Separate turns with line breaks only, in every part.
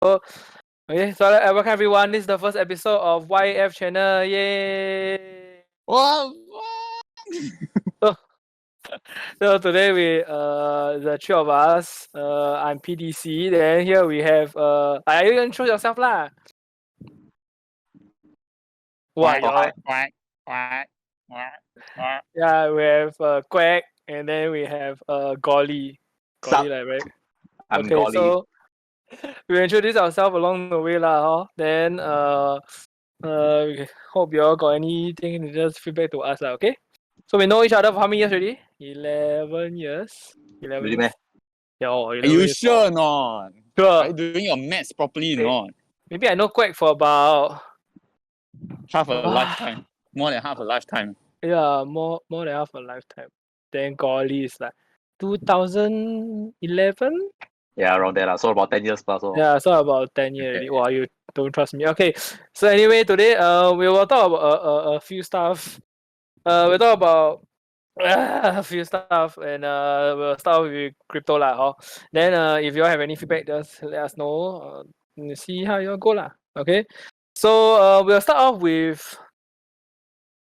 Okay, so welcome everyone. This is the first episode of YF channel. Yay!
What?
So, so today we the three of us. I'm PDC. Then here we have you can introduce yourself lah. What? Yeah, we have Quack, and then we have Golly. Golly, like right?
I'm
Okay,
Golly.
so we introduce ourselves along the way lah. Huh? Then we hope you all got anything to just feedback to us lah. Okay. So we know each other for how many years already? 11 years. 11
Really,
years.
meh?
Yeah,
Are you sure or not?
Sure.
Are you doing your maths properly or not?
Maybe I know Quack for about
Half a lifetime. More than half a lifetime.
yeah, more than half a lifetime. Then Golly is like 2011.
Yeah, around there. So about 10 years plus.
Yeah, so about 10 years already. Wow, you don't trust me. Okay. So anyway, today we will talk about a few stuff. We'll talk about a few stuff, and we'll start with crypto lah. Huh? Then if you all have any feedback, just let us know. See how you all go lah. Okay. So we'll start off with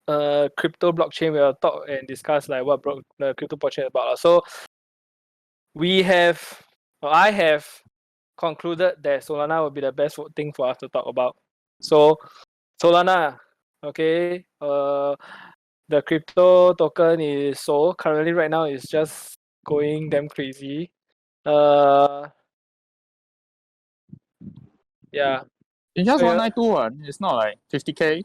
crypto blockchain. We'll talk and discuss like what the crypto blockchain is about. So I have concluded that Solana will be the best thing for us to talk about. So Solana, okay, the crypto token is sold currently right now is just going damn crazy. Yeah.
It's just
So,
192. It's not like 50k.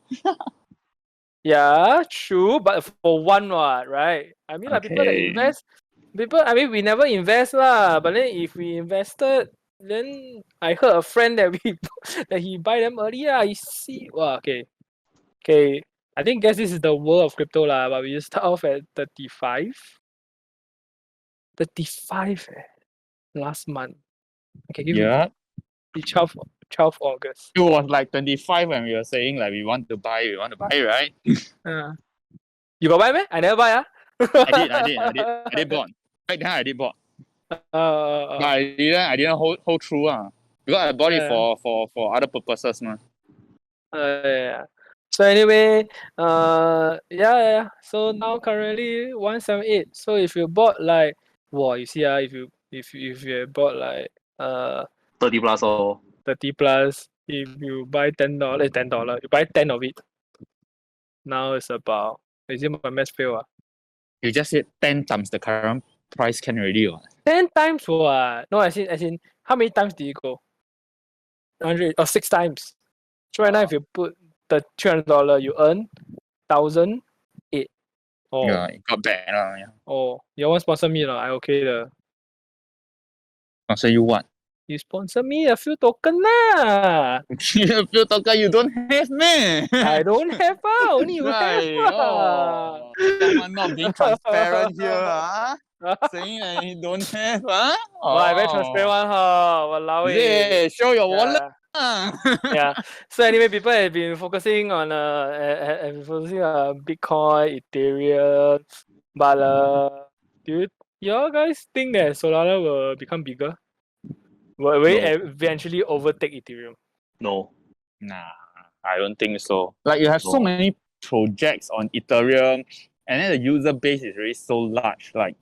yeah, true, but for one what, right? I mean, like people that
Okay.
invest, we never invest lah. But then if we invested, then I heard a friend that that he buy them early lah. You see, wow, okay. I think guess this is the world of crypto lah. But we just start off at 35. 35 last month. Okay, give
Yeah.
me 12 August.
It was like 25 when we were saying like we want to buy, right?
You got buy, man? I never buy,
I did bought. Back then I did bought. But I didn't hold through because I bought it for other purposes
yeah. So anyway, yeah. So now currently 178. So if you bought like, wow, you see if you bought like
30 plus or
30 plus, if you buy $10, you buy 10 of it. Now it's about, is it my math fail?
You just said 10 times the current price can already.
10 times what? No, as in how many times did you go? 100 or 6 times. So right now if you put the $300, you earn 1,008. Oh.
Yeah, it got bad. Yeah.
Oh, you want sponsor me or not? I okay the.
Sponsor you what?
You sponsor me a few token lah.
A few token you don't have, man.
I don't have only you have.
Someone not being transparent here, saying that you don't have,
Oh, I very transparent, Walao.
Yeah, show your wallet.
Yeah. So anyway, people have been focusing on Bitcoin, Ethereum, but do you guys think that Solana will become bigger? Will it eventually overtake Ethereum?
No. Nah, I don't think so. Like you have so many projects on Ethereum, and then the user base is really so large. Like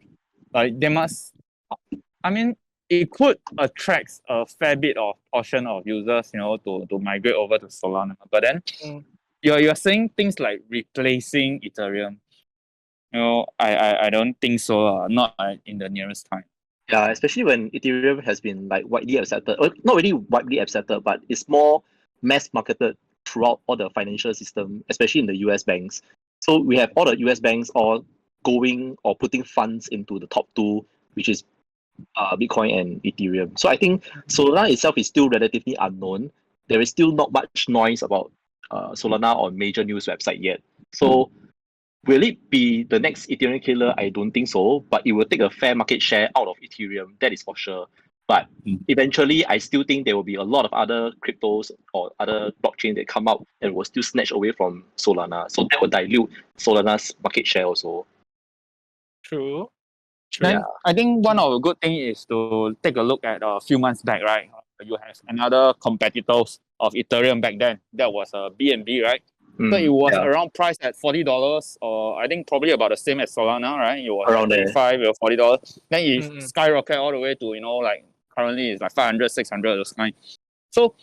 they must. I mean, it could attract a fair bit of portion of users, to migrate over to Solana. But then you're saying things like replacing Ethereum. I don't think so. Not in the nearest time.
Yeah, especially when Ethereum has been like widely accepted, or not really widely accepted, but it's more mass marketed throughout all the financial system, especially in the US banks. So we have all the US banks all going or putting funds into the top two, which is Bitcoin and Ethereum. So I think Solana itself is still relatively unknown. There is still not much noise about Solana on major news website yet. So will it be the next Ethereum killer? I don't think so, but it will take a fair market share out of Ethereum, that is for sure. But eventually, I still think there will be a lot of other cryptos or other blockchain that come out and will still snatch away from Solana. So that will dilute Solana's market share also.
True.
Then I think one of the good thing is to take a look at a few months back, right? you have another competitors of Ethereum back then. That was BNB, right? So it was around priced at $40, or I think probably about the same as Solana, right? It was
Around
at
there.
35 or $40. Then it
Mm-mm.
skyrocket all the way to, like currently it's like 500, 600, those kind. So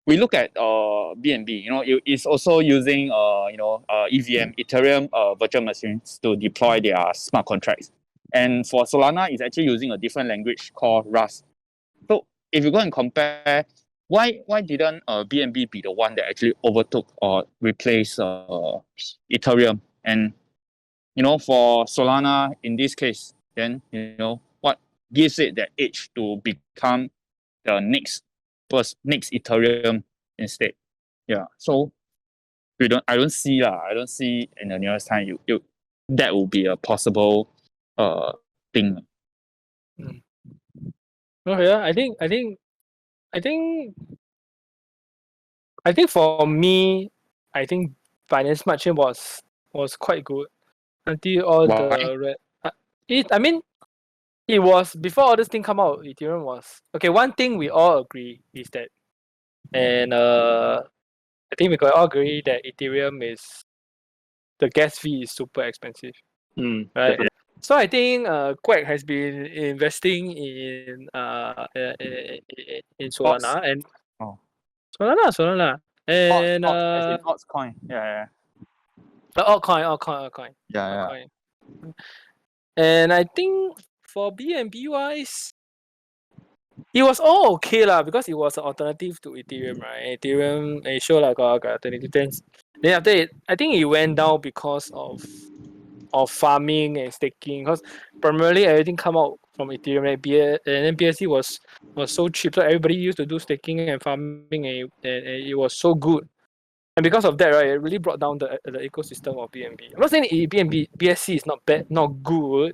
we look at BNB, it's also using EVM, Ethereum virtual machines to deploy their smart contracts. And for Solana, it's actually using a different language called Rust. So if you go and compare, why didn't BNB be the one that actually overtook or replaced Ethereum? And for Solana in this case, then what gives it that edge to become the next Ethereum instead? Yeah. So I don't see in the nearest time you that will be a possible thing.
Oh yeah, I think for me, I think Binance Smart Chain was quite good until all
Why?
the red. I mean, it was before all this thing come out. Ethereum was okay. One thing we all agree is that, and I think we can all agree that Ethereum is the gas fee is super expensive, right?
Definitely.
So I think Quack has been investing in Solana and
Oh.
Solana and
As in altcoin. Yeah.
altcoin.
Yeah.
And I think for BNB wise, it was all okay lah because it was an alternative to Ethereum, right? Ethereum it showed like got 22 cents. Then after it, I think it went down because of farming and staking. Because primarily everything come out from Ethereum, right? And then BSC was so cheap, so everybody used to do staking and farming, and it was so good. And because of that, right, it really brought down the ecosystem of BNB. I'm not saying BSC is not bad, not good,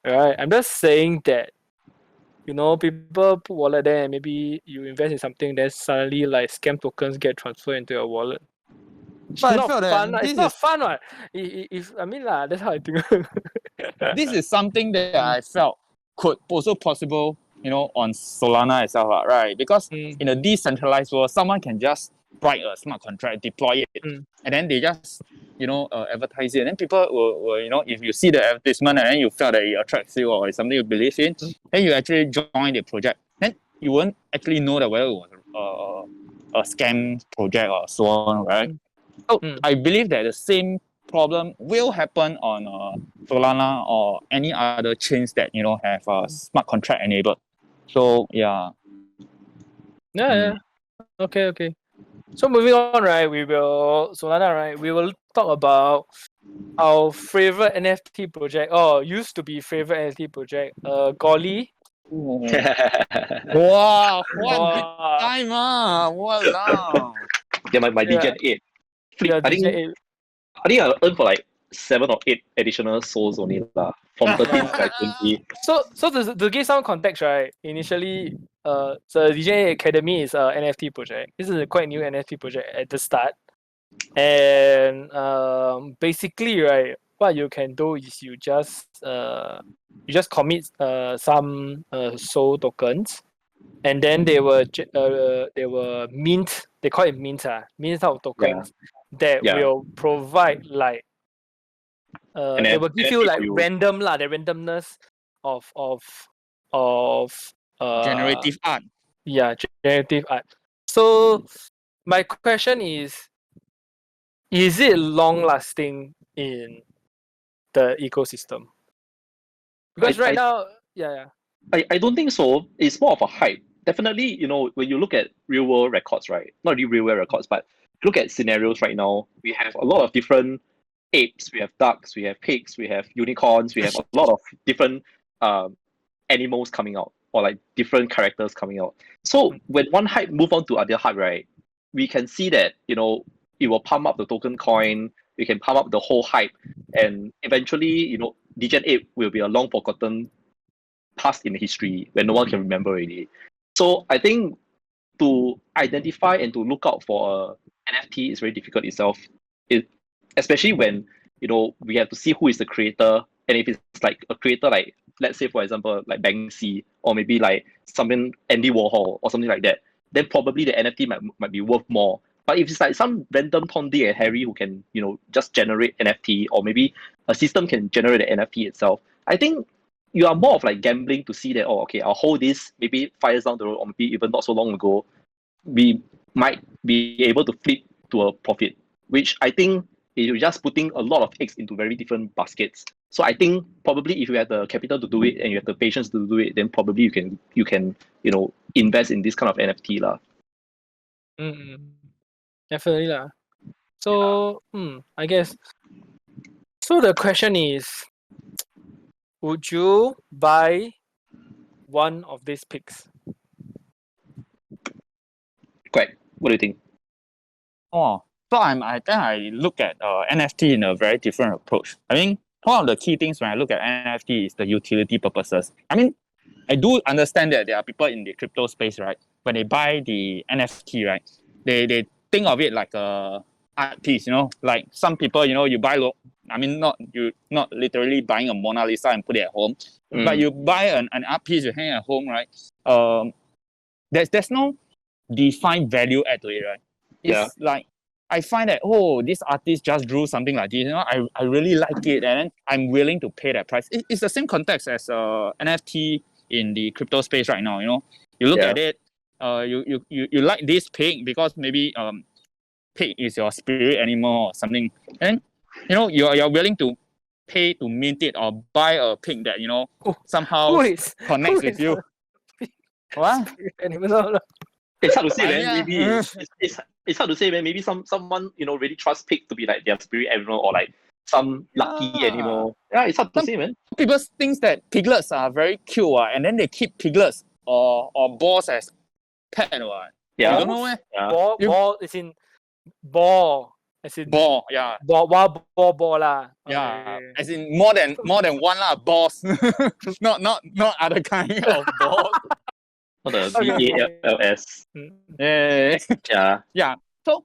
right? I'm just saying that people put wallet there and maybe you invest in something, then suddenly like scam tokens get transferred into your wallet. It's
But I
not
feel that
fun. It's
this
not
is
fun, right? If I mean lah, that's how I think.
this is something that I felt could also possible, on Solana itself, right? Because in a decentralized world, someone can just write a smart contract, deploy it, and then they just advertise it. And then people will if you see the advertisement and then you felt that it attracts you or it's something you believe in, then you actually join the project. Then you won't actually know that whether it was a scam project or so on, right? So I believe that the same problem will happen on Solana or any other chains that have a smart contract enabled. So yeah.
Yeah. Okay. So moving on, right? Solana, right? We will talk about our favorite NFT project. Oh, used to be favorite NFT project. Golly.
Wow, what big time Walao.
Yeah, my Degen 8.
Yeah,
I think I earned for like 7 or 8 additional souls only lah. From 13 to like 20.
So to give some context, right? Initially, so DJ Academy is a NFT project. This is a quite new NFT project at the start, and basically, right, what you can do is you just commit some soul tokens, and then they were mint. They call it mint out tokens that will provide like they will give you like random lah, the randomness of
generative art.
Yeah, generative art. So my question is it long lasting in the ecosystem? Because right now,
I don't think so. It's more of a hype. Definitely, when you look at real world records, right? Not really real world records, but look at scenarios right now. We have a lot of different apes, we have ducks, we have pigs, we have unicorns, we have a lot of different animals coming out, or like different characters coming out. So when one hype move on to other hype, right, we can see that it will pump up the token coin, we can pump up the whole hype, and eventually, Degen 8 will be a long forgotten past in history when no one can remember already. So I think to identify and to look out for a NFT is very difficult itself. Especially when we have to see who is the creator, and if it's like a creator like let's say for example like Banksy or maybe like something Andy Warhol or something like that, then probably the NFT might be worth more. But if it's like some random Tom, Dick, and Harry who can, just generate NFT, or maybe a system can generate the NFT itself, I think you are more of like gambling to see that, oh, okay, I'll hold this, maybe 5 years down the road, or maybe even not so long ago, we might be able to flip to a profit, which I think you're just putting a lot of eggs into very different baskets. So I think probably if you have the capital to do it and you have the patience to do it, then probably you can invest in this kind of NFT lah.
Definitely lah. So I guess. So the question is, would you buy one of these pigs?
Correct. What do you think?
Oh, so I think I look at NFT in a very different approach. I mean, one of the key things when I look at NFT is the utility purposes. I mean, I do understand that there are people in the crypto space, right? When they buy the NFT, right, they think of it like a art piece, like some people, you buy not literally buying a Mona Lisa and put it at home, but you buy an art piece you hang at home, right? There's no defined value add to it, right? It's like I find that this artist just drew something like this. I really like it, and then I'm willing to pay that price. It's the same context as NFT in the crypto space right now. You look at it, you like this pig because maybe pig is your spirit animal or something, and you're willing to pay to mint it or buy a pig that somehow connects with you. What?
Animal.
It's hard to say, man.
Yeah.
Maybe it's hard to say, man. Maybe someone really trusts pig to be like their spirit animal or like some lucky animal. Yeah, it's hard to say, man.
People think that piglets are very cute, and then they keep piglets or boars as pet.
Yeah.
You don't know, eh?
Yeah.
Ball is in ball. As in
Ball, yeah.
Ball lah.
Yeah, as in more than one lah, balls. not other kind of balls.
Not the BALS.
Yeah.
Yeah.
So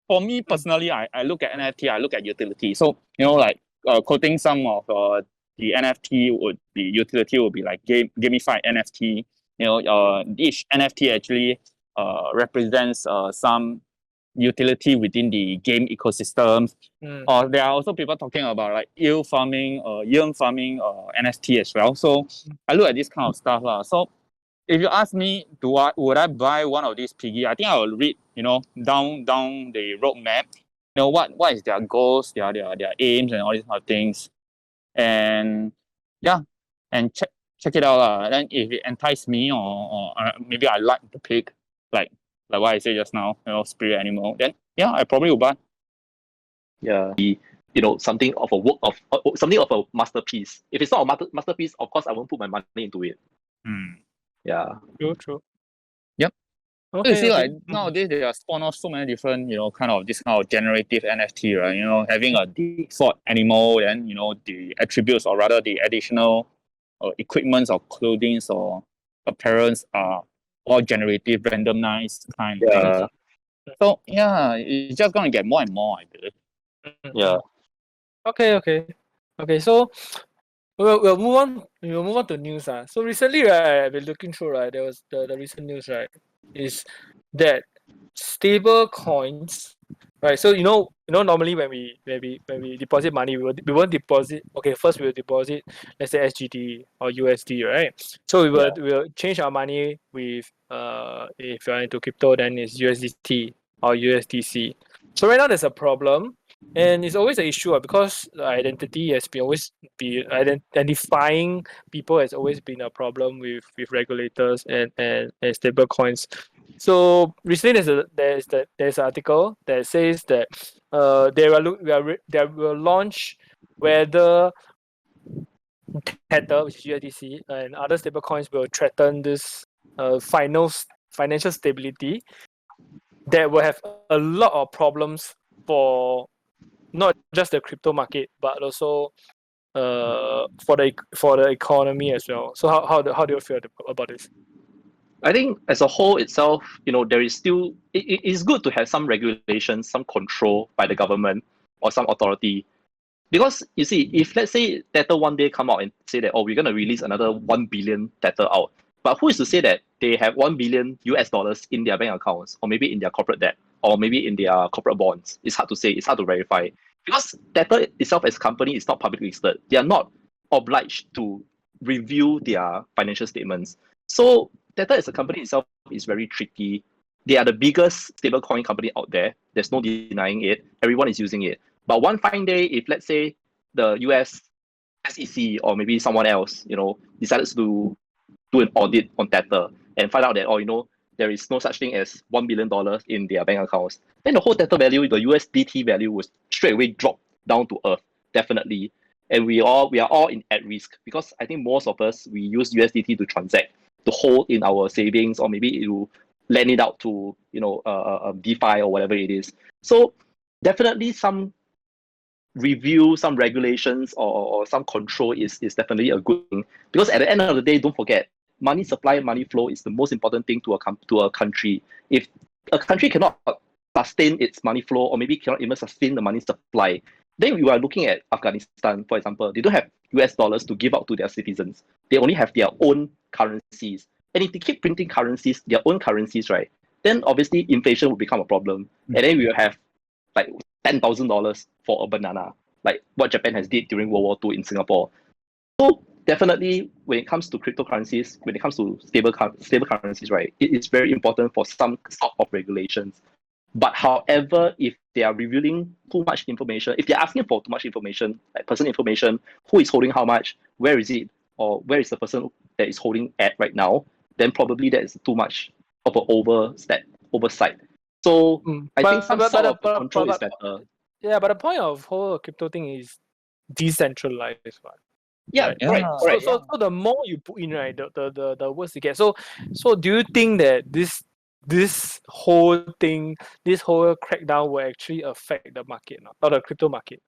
for me personally, I look at NFT, I look at utility. So quoting some of the NFT utility would be like gamified NFT. Each NFT actually represents some utility within the game ecosystem. Or there are also people talking about like yield farming, NFT as well. So I look at this kind of stuff lah. So if you ask me, would I buy one of these piggy? I think I will read, down the roadmap. What is their goals, their aims, and all these kind of things, and and check it out lah. Then if it entices me, or maybe I like the pig, like what I said just now, spirit animal, then I probably will buy.
Yeah. Something of a work of something of a masterpiece. If it's not a masterpiece, of course I won't put my money into it. Yeah.
True.
Yep.
Okay,
you see, like nowadays they are spawn off so many different, kind of generative NFT, right? Having a default animal, and the attributes, or rather the additional equipments or clothing or appearance are all generative, randomized kind of things. So it's just gonna get more and more, I believe.
Yeah.
Okay. So we'll move on. We'll move on to news. So recently, right, I've been looking through. Right, there was the recent news. Right, is that stable coins. Right. So normally when we deposit money, we won't deposit. Okay, first we will deposit, let's say SGD or USD. Right. So we will change our money with if you're into crypto, then it's USDT or USDC. So right now there's a problem. And it's always an issue because the identity has been identifying people has always been a problem with regulators and stable coins. So recently there's an article that says that they will launch whether Tether, which is USDC, and other stable coins will threaten this financial stability that will have a lot of problems for not just the crypto market, but also for the economy as well. So how do you feel about this?
I think as a whole itself, there is still it is good to have some regulations, some control by the government or some authority. Because you see, if let's say Tether one day come out and say that, oh, we're gonna release another 1 billion Tether out, but who is to say that they have 1 billion US dollars in their bank accounts, or maybe in their corporate debt, or maybe in their corporate bonds? It's hard to say. It's hard to verify because Tether itself as a company is not publicly listed. They are not obliged to review their financial statements. So Tether as a company itself is very tricky. They are the biggest stablecoin company out there. There's no denying it. Everyone is using it. But one fine day, if let's say the US SEC or maybe someone else, decides to do an audit on Tether and find out that, there is no such thing as $1 billion in their bank accounts, then the whole Tether value, the USDT value, will straight away drop down to earth, definitely. And we are all at risk because I think most of us we use USDT to transact, to hold in our savings, or maybe to lend it out to DeFi or whatever it is. So definitely some review, some regulations, or some control is definitely a good thing, because at the end of the day, don't forget, money supply, money flow is the most important thing to a country. If a country cannot sustain its money flow, or maybe cannot even sustain the money supply, then you are looking at Afghanistan, for example. They don't have US dollars to give out to their citizens. They only have their own currencies. And if they keep printing currencies, their own currencies, right, then obviously inflation will become a problem. And then we will have like $10,000 for a banana, like what Japan has did during World War II in Singapore. So definitely, when it comes to cryptocurrencies, when it comes to stable currencies, right, it is very important for some sort of regulations. But however, if they are revealing too much information, if they're asking for too much information, like personal information, who is holding how much, where is it, or where is the person that is holding at right now, then probably that is too much of an oversight. So I think some sort of control is better.
Yeah, but the point of whole crypto thing is decentralized one.
Yeah,
Right.
correct.
Yeah.
Correct.
So the more you put in, right, the worse you get. So do you think that this whole thing, this whole crackdown will actually affect the market, or the crypto market?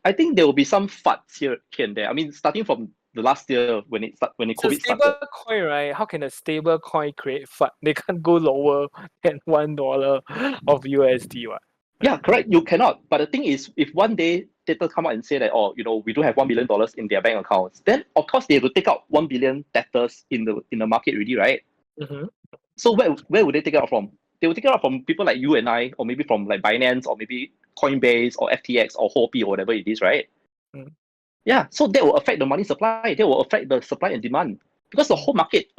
I think there will be some FUDs here and there. I mean, starting from the last year when the COVID
It's a
started.
stable coin, right? How can a stable coin create FUD? They can't go lower than $1 of USD, what?
Yeah, correct. You cannot. But the thing is, if one day Tether come out and say that, oh, we do have $1 billion in their bank accounts, then of course they have to take out 1 billion Tethers in the market already, right?
Mm-hmm.
So where would they take it out from? They will take it out from people like you and I, or maybe from like Binance, or maybe Coinbase, or FTX, or Huobi, or whatever it is, right?
Mm.
Yeah, so that will affect the money supply. That will affect the supply and demand, because the whole market,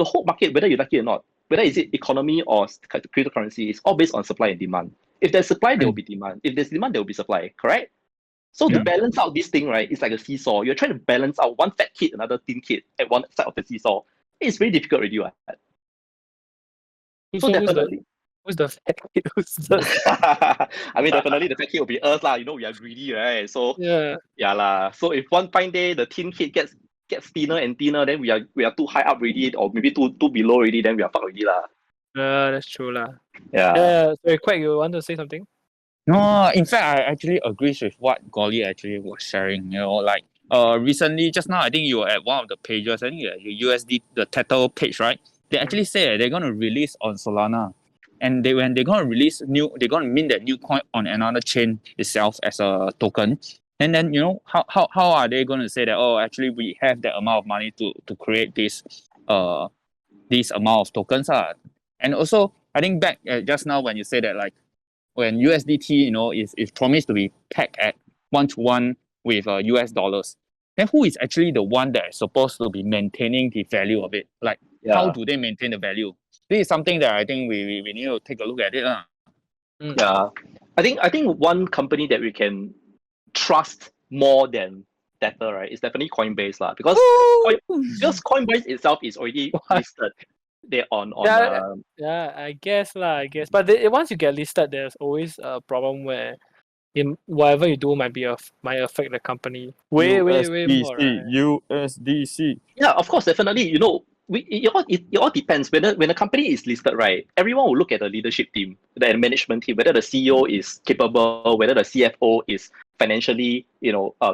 whether you like it or not, whether is it economy or cryptocurrency, is all based on supply and demand. If there's supply, there will be demand. If there's demand, there will be supply. Correct? So to
Yeah.
balance out this thing, right, it's like a seesaw. You're trying to balance out one fat kid, another thin kid at one side of the seesaw. It's very difficult already, right? So definitely.
Who's the fat kid? Who's the
I mean, definitely the fat kid will be us, lah. We are greedy, right? So
yeah.
lah. So if one fine day the thin kid gets thinner and thinner, then we are too high up already, or maybe too below already, then we are fucked already, lah.
That's true, lah.
Yeah.
Sorry, Quack, you want to say something?
No, in fact, I actually agree with what Golly actually was sharing. Like recently, just now, I think you were at one of the pages. I think your USD, the Tether page, right? They actually say they're gonna release on Solana, and when they're gonna release they're gonna mint that new coin on another chain itself as a token. And then how are they gonna say that? Oh, actually, we have that amount of money to create this amount of tokens, And also, I think back just now when you say that, like, when USDT, is promised to be pegged at 1 to 1 with US dollars, then who is actually the one that is supposed to be maintaining the value of it? Like, how do they maintain the value? This is something that I think we need to take a look at it.
Yeah. I think one company that we can trust more than Tether, right, is definitely Coinbase, lah. Because Coinbase itself is already listed there on
I guess. But once you get listed, there's always a problem where whatever you do might affect the company way more, right?
USDC.
Yeah, of course, definitely. It all depends. When a company is listed, right, everyone will look at the leadership team, the management team, whether the CEO is capable, whether the CFO is financially,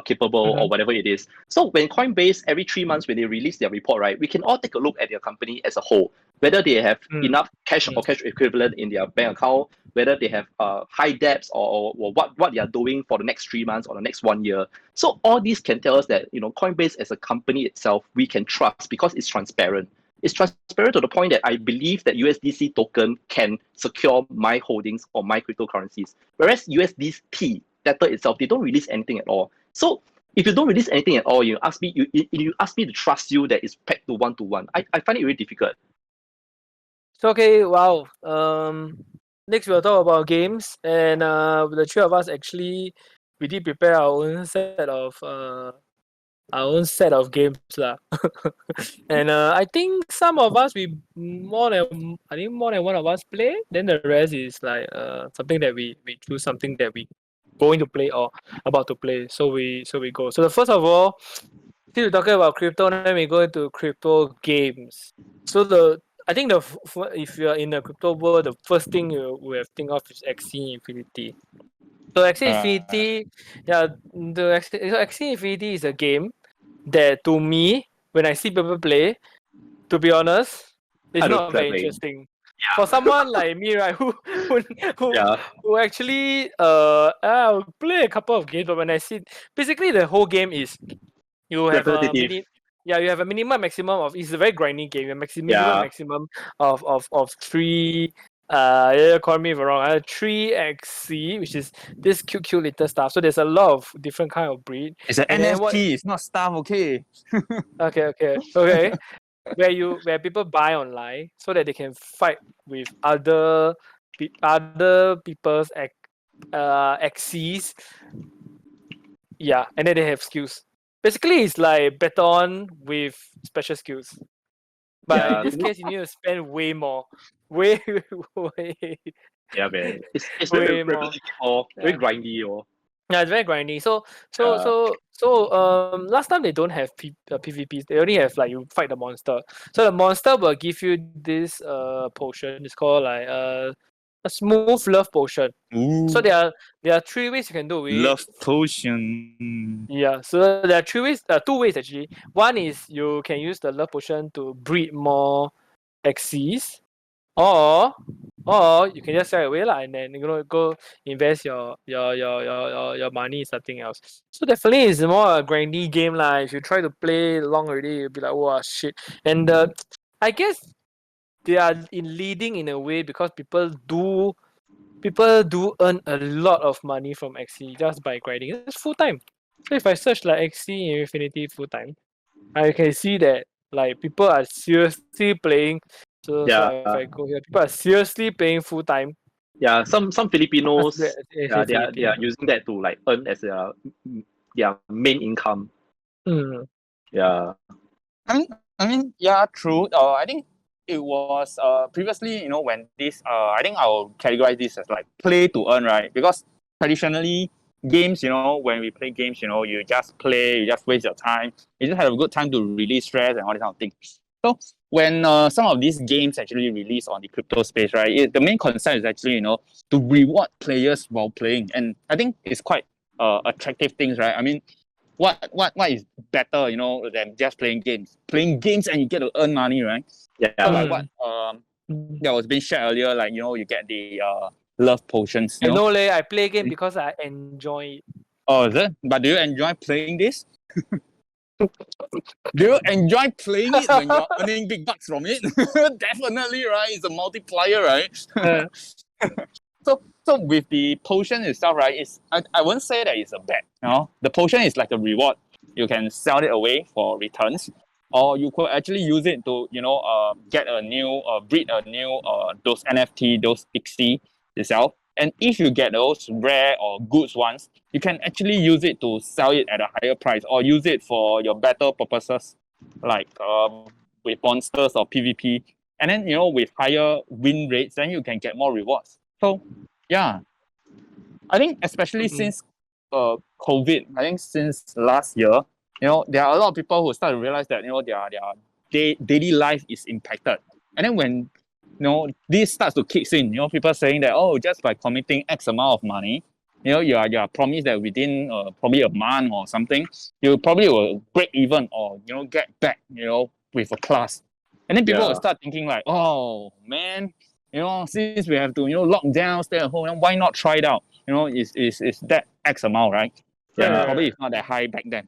capable, or whatever it is. So when Coinbase, every 3 months when they release their report, right, we can all take a look at their company as a whole, whether they have enough cash or cash equivalent in their bank account, whether they have high debts or what they are doing for the next 3 months or the next 1 year. So all these can tell us that Coinbase as a company itself we can trust because it's transparent. It's transparent to the point that I believe that USDC token can secure my holdings or my cryptocurrencies. Whereas USDT Tether itself, they don't release anything at all. So if you don't release anything at all, you ask me to trust you that it's pegged to one. I find it really difficult.
So okay, wow. Next we'll talk about games, and the three of us actually we did prepare our own set of games lah. And I think some of us more than one of us play. Then the rest is like something that we choose something that we going to play or about to play. So we go. So the first of all, since we're talking about crypto, then we go into crypto games. So I think if you are in the crypto world, the first thing you will have think of is Axie Infinity. So Axie Infinity, Axie Infinity is a game that to me, when I see people play, to be honest, it's not very interesting. Yeah. For someone like me, right, who actually I'll play a couple of games, but when I see basically the whole game is you have you have a minimum maximum of it's a very grindy game. A maximum of three call me if I'm wrong. 3XC, which is this cute little stuff. So there's a lot of different kind of breed.
It's an NFT, it's not stuff, okay?
Okay. Where people buy online so that they can fight with other people's axes. Yeah, and then they have skills. Basically, it's like Baton with special skills. But in this case, you need to spend way more. Way.
Yeah, man. It's very repetitive very grindy
Yeah, it's very grindy. So last time they don't have PvPs. They only have like you fight the monster. So the monster will give you this potion. It's called like a smooth love potion.
Ooh.
So there are 3 ways you can do it.
Love potion.
Yeah, so there are 2 ways actually. One is you can use the love potion to breed more Xyz, or you can just sell it away lah, and then go invest your money in something else. So definitely it's more a grindy game lah. If you try to play long already, you'll be like, wow, shit. And I guess they are leading in a way because people do earn a lot of money from XC just by grinding. It's full time. So if I search like XC Infinity full time, I can see that like people are seriously playing. So if I go here, people are seriously playing full time.
Yeah, some Filipinos they are using that to like earn as their main income. Yeah.
I mean, yeah, true. I think it was previously, when this I think I'll categorize this as like play to earn, right? Because traditionally games, when we play games, you just play, you just waste your time, you just have a good time to release stress and all these kind of things. So when some of these games actually release on the crypto space, right, the main concern is actually, to reward players while playing. And I think it's quite attractive things, right? I mean, what is better, than just playing games? Playing games and you get to earn money, right?
Yeah.
So like what that was being shared earlier, like you get the love potions.
I know, I play game because I enjoy it.
Oh, is it? But do you enjoy playing this? Do you enjoy playing it when you're earning big bucks from it? Definitely, right? It's a multiplier, right? So with the potion itself, right? I won't say that it's a bet. The potion is like a reward. You can sell it away for returns, or you could actually use it to get a new breed a new those NFT, those XC itself. And if you get those rare or goods ones, you can actually use it to sell it at a higher price or use it for your battle purposes, like with monsters or PvP. And then, with higher win rates, then you can get more rewards. So, yeah. I think especially since COVID, I think since last year, there are a lot of people who start to realize that, their daily life is impacted. And then when this starts to kick in, people saying that, just by committing X amount of money, you are promised that within probably a month or something, you probably will break even or, get back, with a class. And then people will start thinking like, oh man, since we have to, lock down, stay at home, why not try it out? Is that X amount, right? And
Right.
probably it's not that high back then.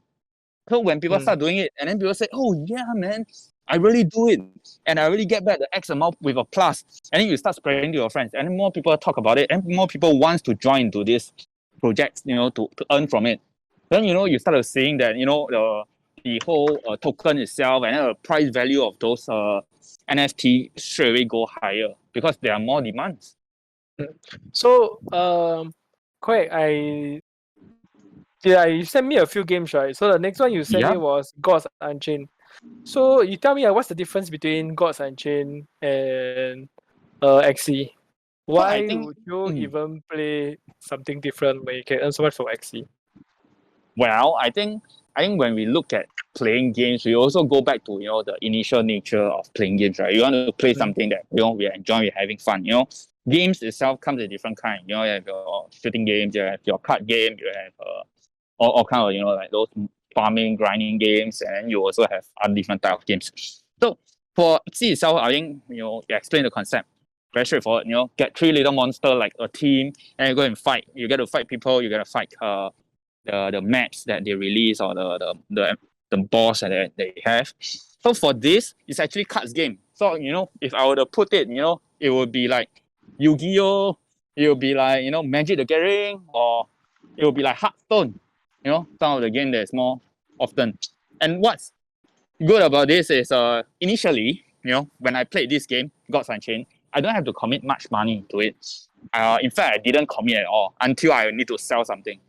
So when people
Mm.
start doing it, and then people say, oh yeah, man, I really do it, and I really get back the X amount with a plus, and then you start spreading to your friends, and then more people talk about it, and more people want to join into this project, to earn from it. Then you start seeing that the whole token itself and the price value of those NFT straight away go higher because there are more demands.
So Quite you sent me a few games, right? So the next one you sent me
Yeah.
was Gods Unchained. So you tell me what's the difference between Gods Unchained and XE? Why
I think-
would you even play something different when you can earn so much from XE?
Well, I think when we look at playing games, we also go back to the initial nature of playing games, right? You want to play something that we enjoy, we're having fun. Games itself comes in different kind. You have your shooting games, you have your card game, you have all kind of like those farming, grinding games, and you also have other different type of games. So for XE itself, I think you explain the concept. Very straightforward. Get 3 little monster like a team, and you go and fight. You get to fight people. You get to fight the maps that they release or the boss that they have. So for this, it's actually cards game. So if I were to put it, it would be like Yu-Gi-Oh, it would be like Magic the Gathering, or it would be like Hearthstone. Some of the game that's more often. And what's good about this is initially, when I played this game, Gods Unchained, I don't have to commit much money to it. In fact, I didn't commit at all until I need to sell something.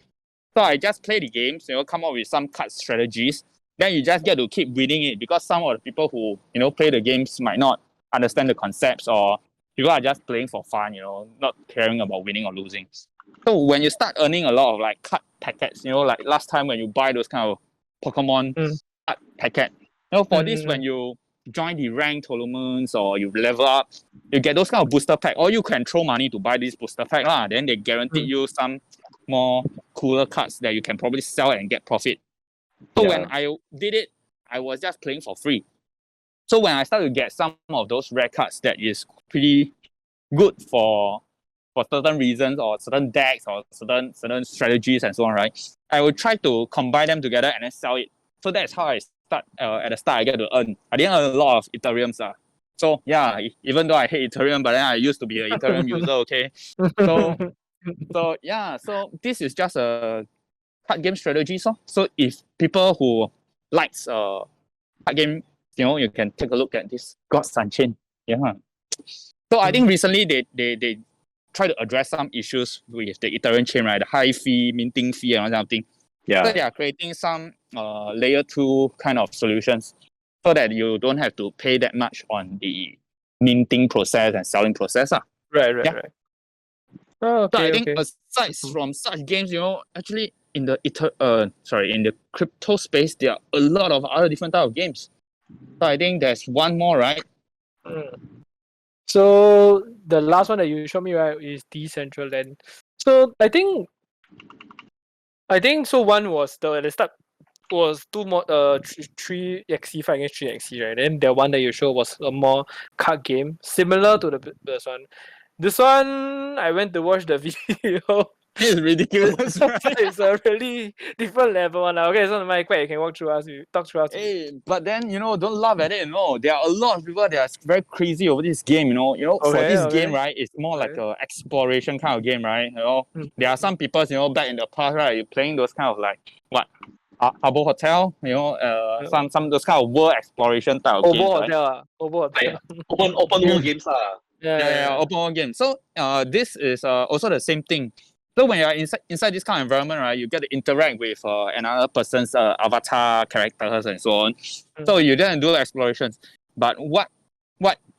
So I just play the games, come up with some card strategies. Then you just get to keep winning it because some of the people who, play the games might not understand the concepts, or people are just playing for fun, not caring about winning or losing. So when you start earning a lot of like card packets, like last time when you buy those kind of Pokemon card packet, for this, when you join the rank tournaments or you level up, you get those kind of booster pack, or you can throw money to buy this booster pack lah. Then they guarantee you some more cooler cards that you can probably sell and get profit. So when I did it, I was just playing for free. So when I started to get some of those rare cards that is pretty good for certain reasons or certain decks or certain strategies and so on, right? I would try to combine them together and then sell it. So that's how I start. At the start, I get to earn. I didn't earn a lot of Ethereums. So yeah, even though I hate Ethereum, but then I used to be an Ethereum user, okay? So yeah, so this is just a card game strategy. So if people who likes card game, you can take a look at this Gods Unchained. Yeah. So I think recently they try to address some issues with the Ethereum chain, right? The high fee, minting fee, and something.
Yeah.
So they are creating some layer 2 kind of solutions so that you don't have to pay that much on the minting process and selling process.
Right. Oh,
So
okay,
I think
okay.
aside from such games, actually in the in the crypto space, there are a lot of other different type of games. So I think there's one more, right?
So the last one that you showed me, right, is Decentraland. So I think so. One was at the start was two more three XC fight against 3XC, right? Then the one that you showed was a more card game, similar to the first one. This one I went to watch the video.
It's ridiculous, right?
It's a really different level one. Okay, so Mike, you can talk through us.
Hey, but then don't laugh at it. There are a lot of people that are very crazy over this game. For this game, right, it's more like a exploration kind of game, right? There are some people, back in the past, right, you're playing those kind of like what Habbo Hotel, some those kind of world exploration type of games, right?
Hotel.
Open world games.
Yeah, open world game. So this is also the same thing. So when you're inside this kind of environment, right, you get to interact with another person's avatar characters and so on. So you then do explorations. But what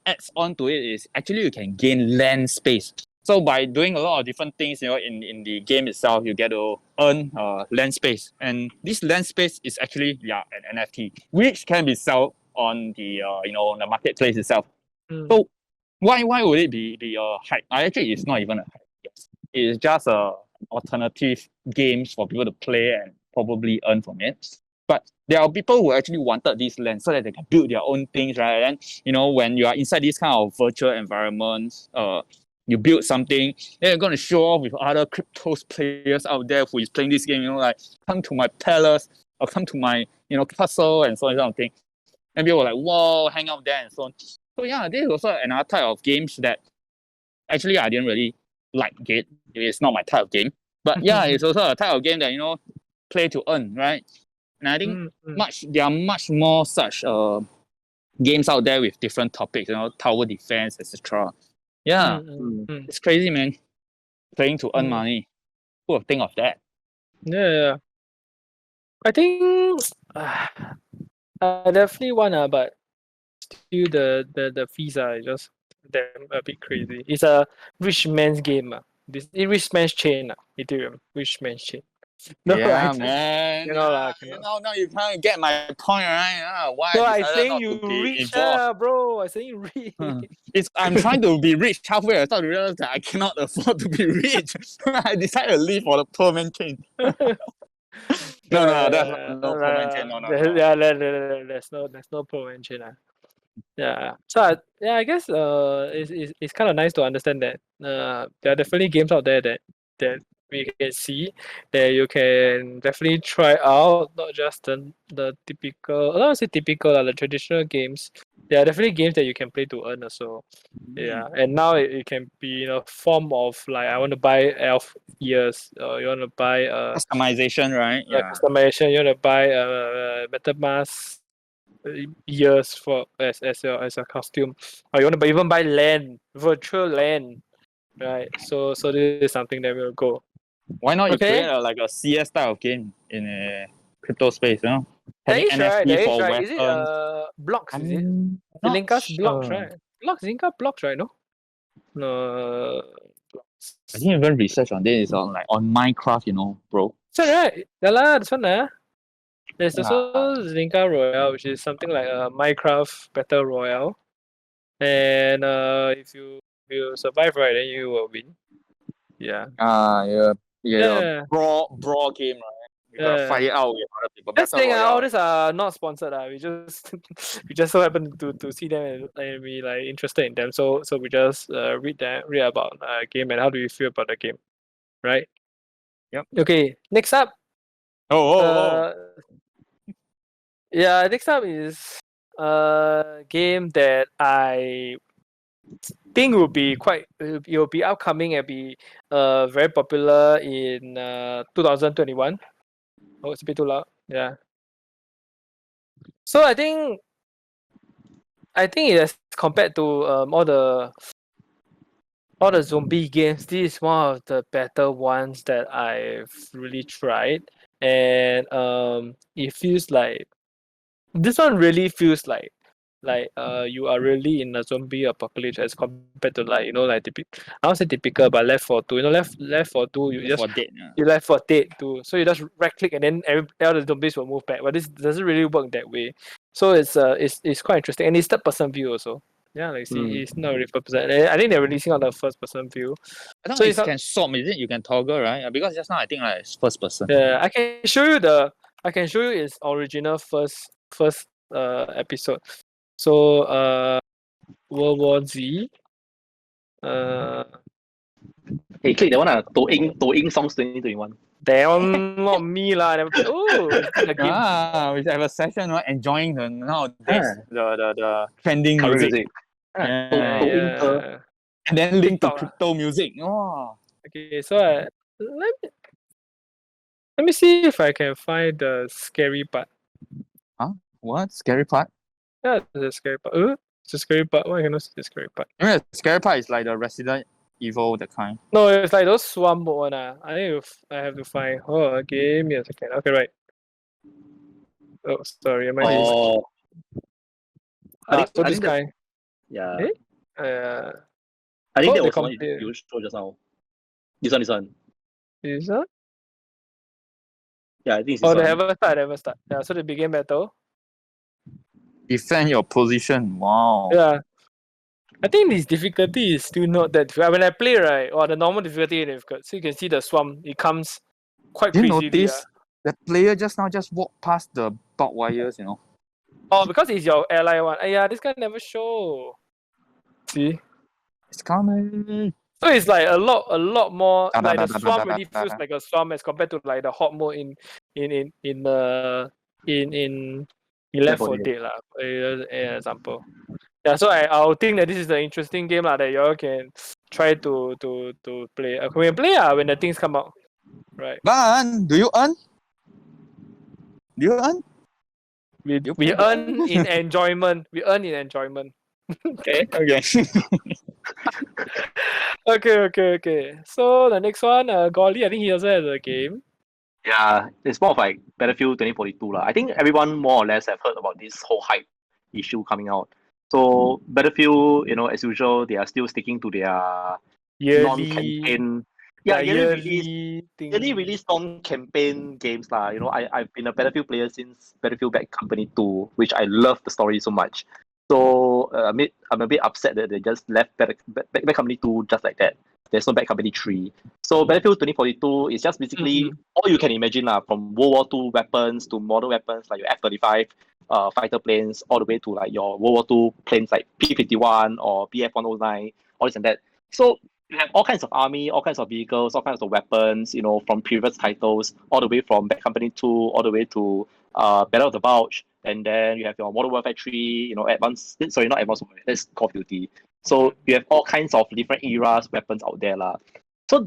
adds on to it is actually you can gain land space. So by doing a lot of different things, in the game itself, you get to earn land space. And this land space is actually an NFT, which can be sold on the the marketplace itself. So why would it be a hype? Actually, it's not even a hype. It's just alternative games for people to play and probably earn from it. But there are people who actually wanted this land so that they can build their own things, right? And when you are inside this kind of virtual environments, you build something, then you're gonna show off with other cryptos players out there who is playing this game, like come to my palace or come to my castle and so on and thing. And people were like, whoa, hang out there and so on. So yeah, this is also another type of games that actually I didn't really like it. It's not my type of game. But yeah, it's also a type of game that play to earn, right? And I think there are much more such games out there with different topics, tower defense, etc. Yeah, it's crazy, man. Playing to earn money. Who would think of that?
Yeah. I think I definitely want but still the fees are just damn a bit crazy. It's a rich man's game. This rich man's chain. Ethereum. Rich man's chain. No,
yeah, man.
Cannot.
Now you can't get my point, right? Why
No,
I
I
decided
saying
not
you
to be
rich,
involved.
bro. I saying you rich.
I'm trying to be rich halfway. I start to realize that I cannot afford to be rich. I decided to leave for the poor man chain. No, that's no poor man chain. No.
Yeah, there's no poor man chain. Yeah. So I guess it's kind of nice to understand that there are definitely games out there that we can see that you can definitely try out, not just the typical, I don't say typical, the traditional games. There are definitely games that you can play to earn also. Yeah, and now it can be in a form of like I want to buy elf ears, or you want to buy
customization, right? Yeah.
customization, you want to buy MetaMask ears for as your costume, or you want to even buy land, virtual land, right? So this is something that will go.
Why not you
Okay.
create like a CS style of game in a crypto space,
There
Having
is right.
NFT
There is
for
right. Is it
weapons.
blocks? Is it
Not
Zelenka's blocks?
sure.
Right? Zinka blocks, right? No. No. Blocks.
I didn't even research on this. It's on Minecraft, bro.
So right. Yeah lah. This one There's
Ah.
also Zinka Royale, which is something like a Minecraft Battle Royale. And if you survive right, then you will win. Yeah.
Yeah. Brawl game, right? You gotta fight it out with other people.
Just saying, all
Royale.
these are not sponsored. We just we just so happen to see them and be like interested in them. So we just read about game and how do you feel about the game, right?
Yep.
Okay. Next up. Yeah. Next up is a game that I think will be it will be upcoming and be very popular in 2021. Oh, it's a bit too loud. Yeah. So I think it is compared to all the zombie games, this is one of the better ones that I've really tried. And it feels like this one really feels like you are really in a zombie apocalypse as compared to I don't say typical, but Left 4 2. Left 4 2, you Left 4 Dead too. So you just right click and then all the zombies will move back. But this doesn't really work that way. So it's quite interesting, and it's third person view also. Yeah, see, it's not really first person. I think they're releasing on the first person view.
I don't know if you can swap, is it? You can toggle, right? Because just now I think it's first person.
Yeah, I can show you its original first episode. So World War Z.
Hey, click that one. Douyin songs 2021.
That one not me lah. I never play. Oh, is this a game?
We have a session, right? Enjoying the nowadays the trending
Current
music.
Yeah.
And then link to
TikTok,
crypto music. Oh.
Okay, so let me see if I can find the scary part.
Huh? What? Scary part?
Yeah, the scary part. It's a scary part. Why cannot see the scary part?
The scary part is like the Resident Evil, that kind.
No, it's like those swamp one. I have to find. Oh, give me a second. Okay, right. Oh, sorry. Am I
I think
this guy.
Yeah.
I
think that was one you showed just now. This one.
Is that?
Yeah, I think it's this
they
one.
haven't start. Yeah, so they begin battle.
Defend your position. Wow.
Yeah. I think this difficulty is still not that difficult. When I play, right, or the normal difficulty is difficult. So you can see the swamp, it comes quite crazily.
Notice That player just now just walked past the barbed wires,
Oh, because it's your ally one. Yeah, this guy never show. See?
It's coming.
So it's like a lot more
Da, da,
like
da,
the
da, da,
swarm
da,
really
da,
feels
da.
like a swarm as compared to like the hot mode in Left 4 Dead lah. Example. Yeah, so I'll think that this is an interesting game lah that y'all can try to play. We can play when the things come out. Right.
But do you earn? Do you earn?
We
You
we
play to
earn in enjoyment. We earn in enjoyment. Okay.
Okay.
Okay. So the next one, Golly, I think he also has a game.
Yeah, it's more of like Battlefield 2042 lah. I think everyone more or less have heard about this whole hype issue coming out. So Battlefield, as usual, they are still sticking to their
Yearly,
non-campaign.
yeah,
yearly
thing.
release non-campaign games lah. I've been a Battlefield player since Battlefield Bad Company 2, which I love the story so much. So I'm a bit upset that they just left Bad Company 2 just like that. There's no Bad Company 3. So Battlefield 2042 is just basically all you can imagine lah, from World War II weapons to modern weapons like your F-35 fighter planes, all the way to like your World War II planes like P-51 or BF-109, all this and that. So you have all kinds of army, all kinds of vehicles, all kinds of weapons, from previous titles, all the way from Bad Company 2, all the way to Battle of the Bulge, and then you have your Modern Warfare 3, Advanced, sorry, not Advanced Warfare, that's Call of Duty. So you have all kinds of different eras, weapons out there lah. So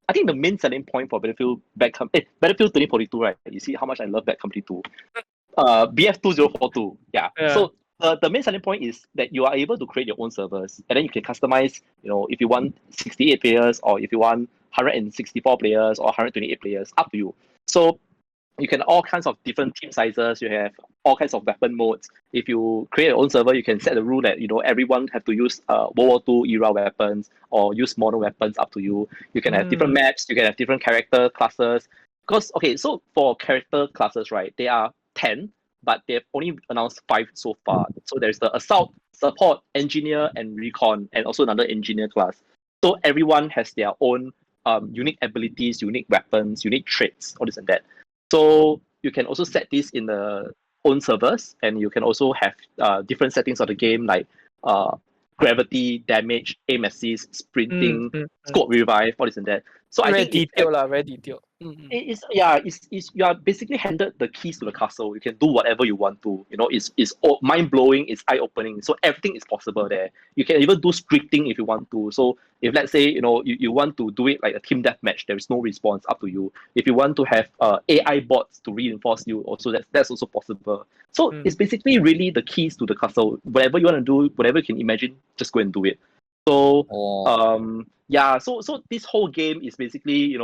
I think the main selling point for Battlefield 2042, right? You see how much I love Bad Company 2. BF2042, yeah. So the main selling point is that you are able to create your own servers, and then you can customize, if you want 68 players or if you want 164 players or 128 players, up to you. So you can all kinds of different team sizes. You have all kinds of weapon modes. If you create your own server, you can set the rule that everyone have to use World War II era weapons or use modern weapons. Up to you. You can have different maps. You can have different character classes. Because so for character classes, right, there are 10, but they've only announced 5 so far. So there's the assault, support, engineer, and recon, and also another engineer class. So everyone has their own unique abilities, unique weapons, unique traits, all this and that. So you can also set this in the own servers, and you can also have different settings of the game like gravity, damage, aim assist, sprinting, scope revive, all this and that. So
very
I think
detailed, very detailed.
It's you are basically handed the keys to the castle. You can do whatever you want to. It's mind blowing. It's eye opening. So everything is possible there. You can even do scripting if you want to. So if let's say you want to do it like a team deathmatch, there is no response, up to you. If you want to have AI bots to reinforce you, also that's also possible. So it's basically really the keys to the castle. Whatever you want to do, whatever you can imagine, just go and do it. So so this whole game is basically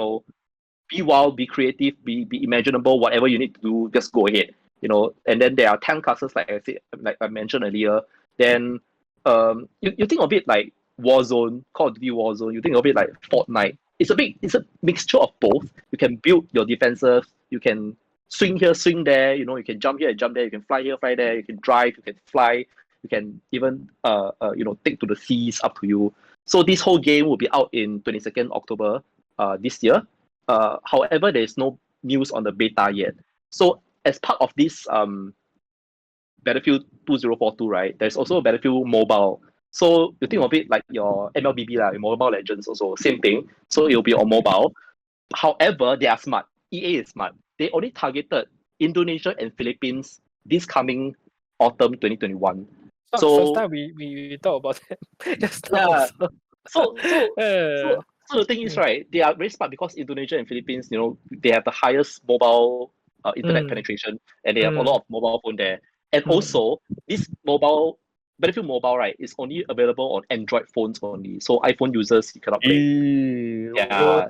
be wild, be creative, be imaginable, whatever you need to do, just go ahead. And then there are 10 classes like I mentioned earlier. Then you think of it like Warzone, Call of Duty Warzone, you think of it like Fortnite. It's a mixture of both. You can build your defenses, you can swing here, swing there, you can jump here and jump there, you can fly here, fly there, you can drive, you can fly, you can even take to the seas, up to you. So this whole game will be out in 22nd October this year. However, there is no news on the beta yet. So as part of this Battlefield 2042, right, there's also a Battlefield Mobile. So you think of it like your MLBB, your Mobile Legends also, same thing. So it'll be on mobile. However, they are smart. EA is smart. They only targeted Indonesia and Philippines this coming autumn 2021.
So first time we talk about that. Just now.
Yeah. So
Yeah.
So the thing is, right, they are very smart because Indonesia and Philippines, they have the highest mobile internet penetration, and they have a lot of mobile phone there. And also, this Battlefield Mobile, right, is only available on Android phones only. So iPhone users cannot play. Yeah.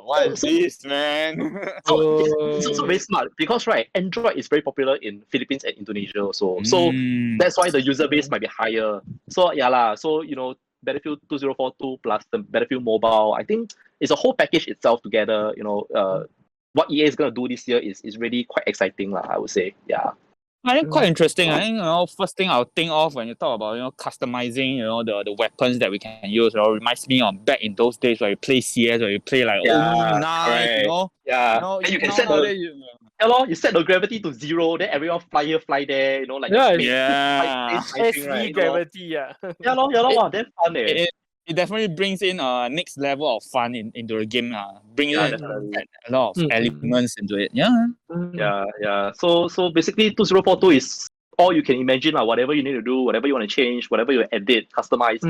What is this, man?
So very smart because, right, Android is very popular in Philippines and Indonesia also. So that's why the user base might be higher. So yeah lah. So Battlefield 2042 plus the Battlefield Mobile, I think it's a whole package itself together. What EA is gonna do this year is really quite exciting lah, I would say. Yeah.
I think quite interesting. I think first thing I'll think of when you talk about customizing the weapons that we can use. Reminds me of back in those days where you play CS, where you play like
Yeah,
knife.
correct. Yeah. Then you can set the
Nowadays,
you set the gravity to 0, then everyone fly here, fly there, like
Yeah,
your mate
yeah,
sniping, right?
SV gravity, yeah.
Yeah, wow, damn fun eh.
it definitely brings in next level of fun into the game. Brings
Yeah,
in
definitely.
a lot of elements into it. Yeah.
Yeah. So basically 2042 is all you can imagine, whatever you need to do, whatever you want to change, whatever you edit, customize,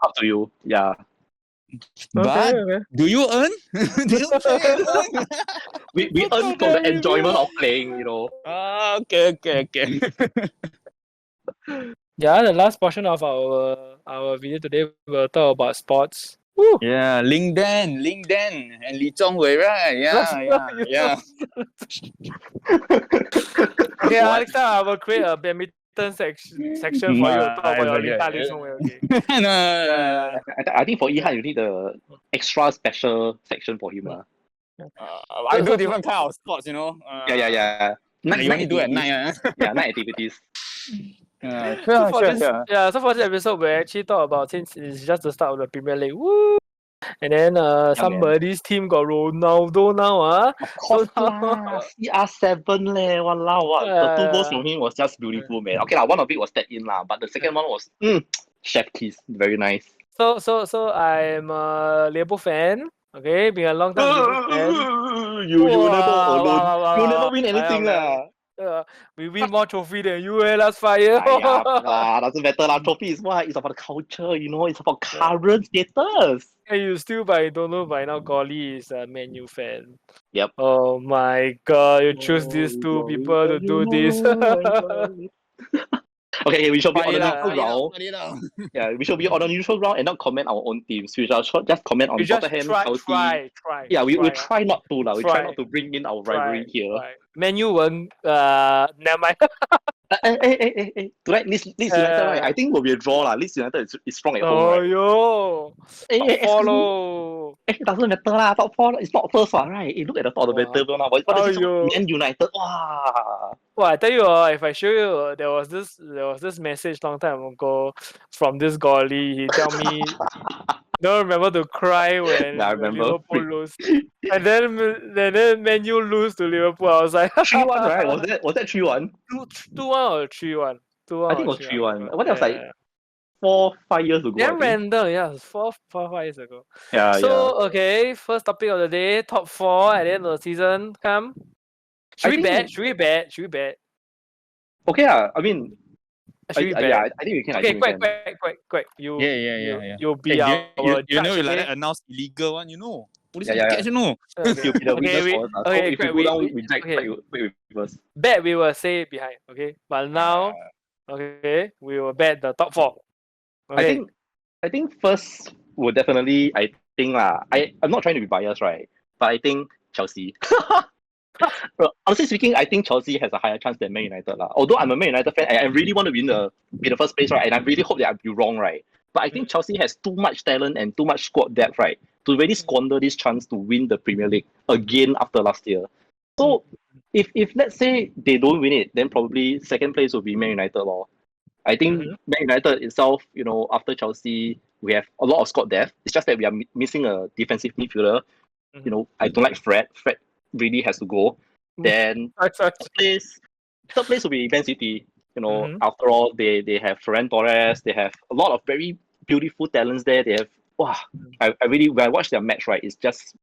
up to you. Yeah.
But
Okay.
do you earn? Do you play and earn?
We earn from the enjoyment of playing.
Okay.
Yeah, the last portion of our video today we'll talk about sports. Woo!
Yeah, Ling Dan, and Lee Zhongwei, right? Yeah.
Okay,
What?
next time I will create a badminton section for you to talk about your Lita Lee Chong Wei, okay?
No.
I think for Ihan you need a extra special section for him.
I do different kind of sports,
Yeah.
You only do at night.
Yeah, night activities.
So for
Sure.
this episode we actually talk about, since it's just the start of the Premier League. Woo! And then somebody's team got Ronaldo now.
Of course lah. CR7 leh, walao, what? The 2 goals from him was just beautiful, man. Okay lah, one of it was stepped in lah, but the second one was chef kiss, very nice.
So I'm a Liverpool fan. Okay, being a long time Liverpool fan.
You never alone. You never win anything lah.
We win more trophy than you, last 5 years.
Doesn't matter lah. Trophy is what? It's about the culture, it's about current status.
And you still don't know by now Golly is a Man U fan.
Yep.
Oh my god, you choose these two people to do this.
Okay, we shall be on the neutral ground. Yeah, we shall be on the neutral ground and not comment our own teams. We shall just comment on Tottenham, Chelsea.
Try.
Yeah, we try not to lah. We try not to bring in our rivalry here.
Man U won't. Never mind.
Hey. Tonight, Leeds United, right? I think will be a draw lah. Leeds United is strong at home, right?
Yo.
Follow. It doesn't matter lah. Top 4 is not first one, right? Look at the top of the table now. What is Man United? Wow.
Well, I tell you, if I show you, there was this message long time ago from this goalie. He tell me, don't remember to cry when Liverpool lose. And then Man U lose to Liverpool. I was like
3-1, right? Was that 3-1?
2-1 or 3-1?
I think it was 3-1. What else? Like 4-5 years ago.
Yeah, random. Yeah, 4-5 years ago.
Yeah.
Okay, first topic of the day, top 4 at the end of the season. Come. Should we bet?
Okay, I mean,
should we bet?
Yeah, I think we can.
Okay, quick. You be
our
judge,
you like that announce illegal one, Police
catch,
Okay,
if you go down, we jack reverse.
Bet we will say behind, okay? But now, okay, we will bet the top 4. Okay.
I think first will definitely, I'm not trying to be biased, right? But I think Chelsea. Honestly speaking, I think Chelsea has a higher chance than Man United. Although I'm a Man United fan, I really want to be in the first place, right? And I really hope that I'll be wrong, right? But I think Chelsea has too much talent and too much squad depth, right? To really squander this chance to win the Premier League again after last year. So if let's say they don't win it, then probably second place will be Man United. I think Man United itself, after Chelsea, we have a lot of squad depth. It's just that we are missing a defensive midfielder. I don't like Fred. Fred really has to go. Then third place will be Man City. After all, they have Ferran Torres. They have a lot of very beautiful talents there. They have I really, when I watch their match, right, it's just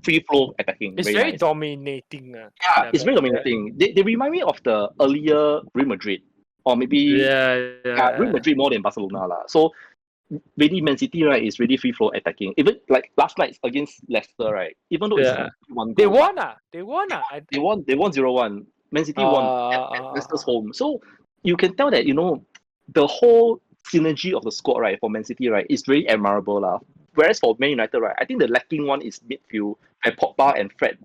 free flow attacking.
It's very nice. Dominating.
Yeah, it's very dominating. They remind me of the earlier Real Madrid, or maybe Real Madrid more than Barcelona lah. So really, Man City, right, is really free flow attacking. Even like last night against Leicester, right, even though it's one goal,
they won. They
won 0-1. Man City won at Leicester's home. So you can tell that the whole synergy of the squad, right, for Man City, right, is very admirable lah. Whereas for Man United, right, I think the lacking one is midfield, where Pogba and Fred,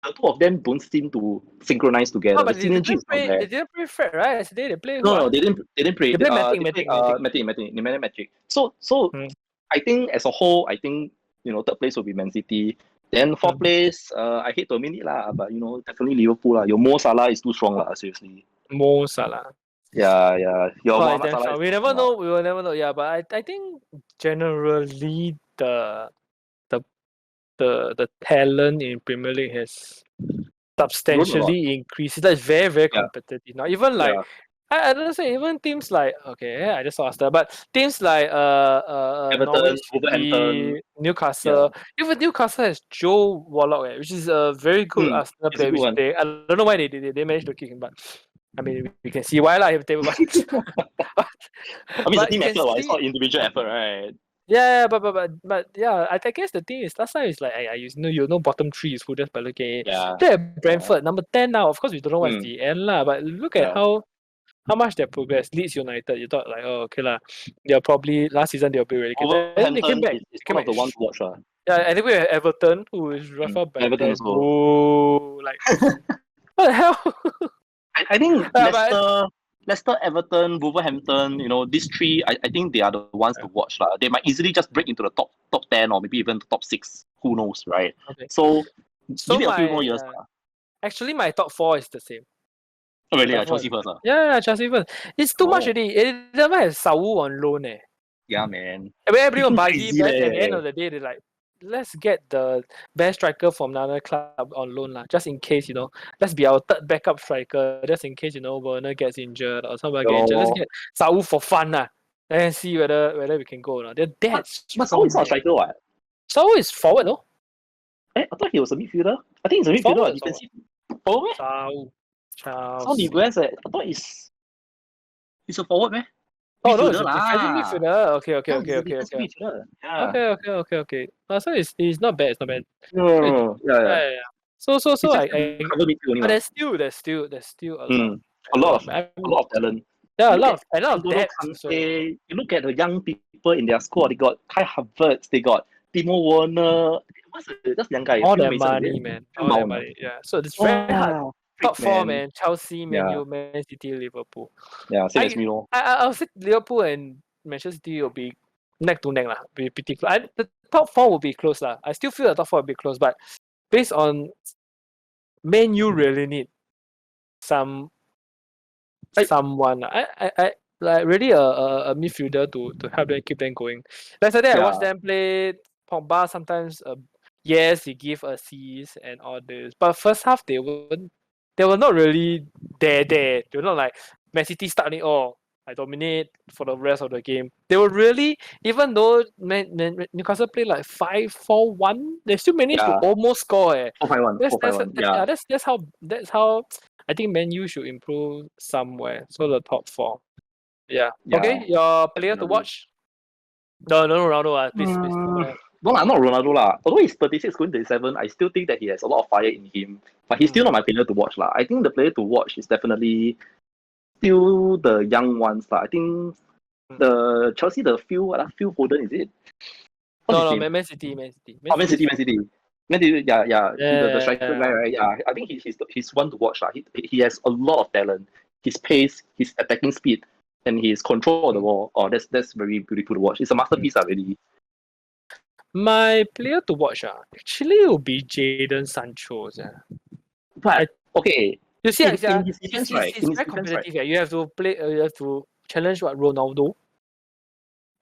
the two of them don't seem to synchronize together.
No, but they didn't play Fred, right? Yesterday they played.
No, they didn't play.
They played
Matic. So I think as a whole, I think third place will be Man City. Then fourth place, I hate to admit it lah, but definitely Liverpool lah. Your Mo Salah is too strong lah, seriously.
Mo Salah.
Yeah. Your
Oh,
Mohamed
damn
Salah
sure.
is
We never know. We will never know. Yeah, but I think generally the the talent in Premier League has substantially increased. It's very
Yeah.
competitive now. Even like
Yeah.
I don't say even teams like okay, I just lost that, but teams like
Everton,
Norwich
Wolverhampton.
City, Newcastle, even Newcastle has Joe Warlock, which is a very good Arsenal
It's a
player.
good
Which
one.
I don't know why they managed to kick him, but I mean we can see why lah if they but,
I mean, it's a
but you
team
can
effort, it's
see
not individual effort, right?
yeah, but yeah, I guess the thing is last time it's like you know bottom three is who just by looking at
Yeah.
look at Brentford number 10 now. Of course we don't know what's the end lah, but look at
Yeah.
how much they progressed. Leeds United, you thought like, oh, okay lah, they're probably last season they'll be relegated. And then they came
Wolverhampton
back.
is
They came
one of
back.
the ones to watch.
Yeah, and then we have Everton, who is Rafa
Everton
Benitez.
also.
Oh, like what the hell?
I think
But
Leicester, Everton, Wolverhampton, these three, I think they are the ones to watch. They might easily just break into the top 10 or maybe even the top 6. Who knows, right?
okay.
So
So
give it a few more years.
actually my top four is the same.
Oh, really?
Top four
Chelsea
is
first.
Yeah, Chelsea first. It's too much
Oh.
already. It never has Saul on loan.
Yeah, man.
I mean, everyone
Freaking
buy
crazy
him, but at the
leh.
end of the day, they're like, let's get the best striker from another club on loan, lah. Just in case, let's be our third backup striker, just in case, Werner gets injured or somebody gets injured. Let's get Saul for fun, lah. And see whether we can go or not. They're that
But Saul is not a striker, what?
Saul is forward, no?
I thought he was a midfielder. I think he's a midfielder or defensive. Forward?
Saul.
Saul Niguez, I thought he's a forward, man.
Oh no, it's a
Midfielder
defensive
lah.
midfielder. Okay.
He's a defensive midfielder. Yeah.
Okay. So it's not bad. It's not bad.
No. Yeah.
Yeah. So
He's just
I
cover midfield only.
but there's still a lot.
A lot of talent.
Yeah, a
Look
lot
at
of
N'Golo
depth.
Kante.
So
You look at the young people in their squad. They got Kai Havertz. They got Timo Werner. That's the young guy.
all
Phil
that
Mason,
money, man.
Phil
All that
Mount.
money. Yeah. So it's very hard.
Wow.
Top four,
man.
man. Chelsea, Man
Yeah.
U, Man City, Liverpool.
Yeah, same as me, lor.
I'll say Liverpool and Manchester City will be neck to neck lah. Be pretty close. The top four will be close lah. I still feel the top four will be close, but based on Man U really need someone. I like really a midfielder to help them keep them going. Like I watch them play Pogba sometimes. Yes, he give assists and all this, but first half they were not really there. They were not like Man City starting. Oh, I dominate for the rest of the game. They were really, even though Newcastle played like 5-4-1, they still managed to almost score.
4-5-1. 4-5-1. Yeah.
That's how I think Man U should improve somewhere. So the top four. Yeah. Okay, your player to watch? No, Ronaldo. Please.
No, not Ronaldo lah. Although he's 36, going 37, I still think that he has a lot of fire in him. But he's still not my player to watch lah. I think the player to watch is definitely still the young ones lah. I think the Chelsea, the Phil Foden, is it?
No, Man City.
Man City. Yeah. The striker guy, right? Yeah, I think he's one to watch lah. He has a lot of talent. His pace, his attacking speed, and his control of the ball. Oh, that's very beautiful to watch. It's a masterpiece, really.
My player to watch actually will be Jadon Sancho.
But okay,
you see,
in his defense, right?
He's very competitive. You have to play. You have to challenge Ronaldo,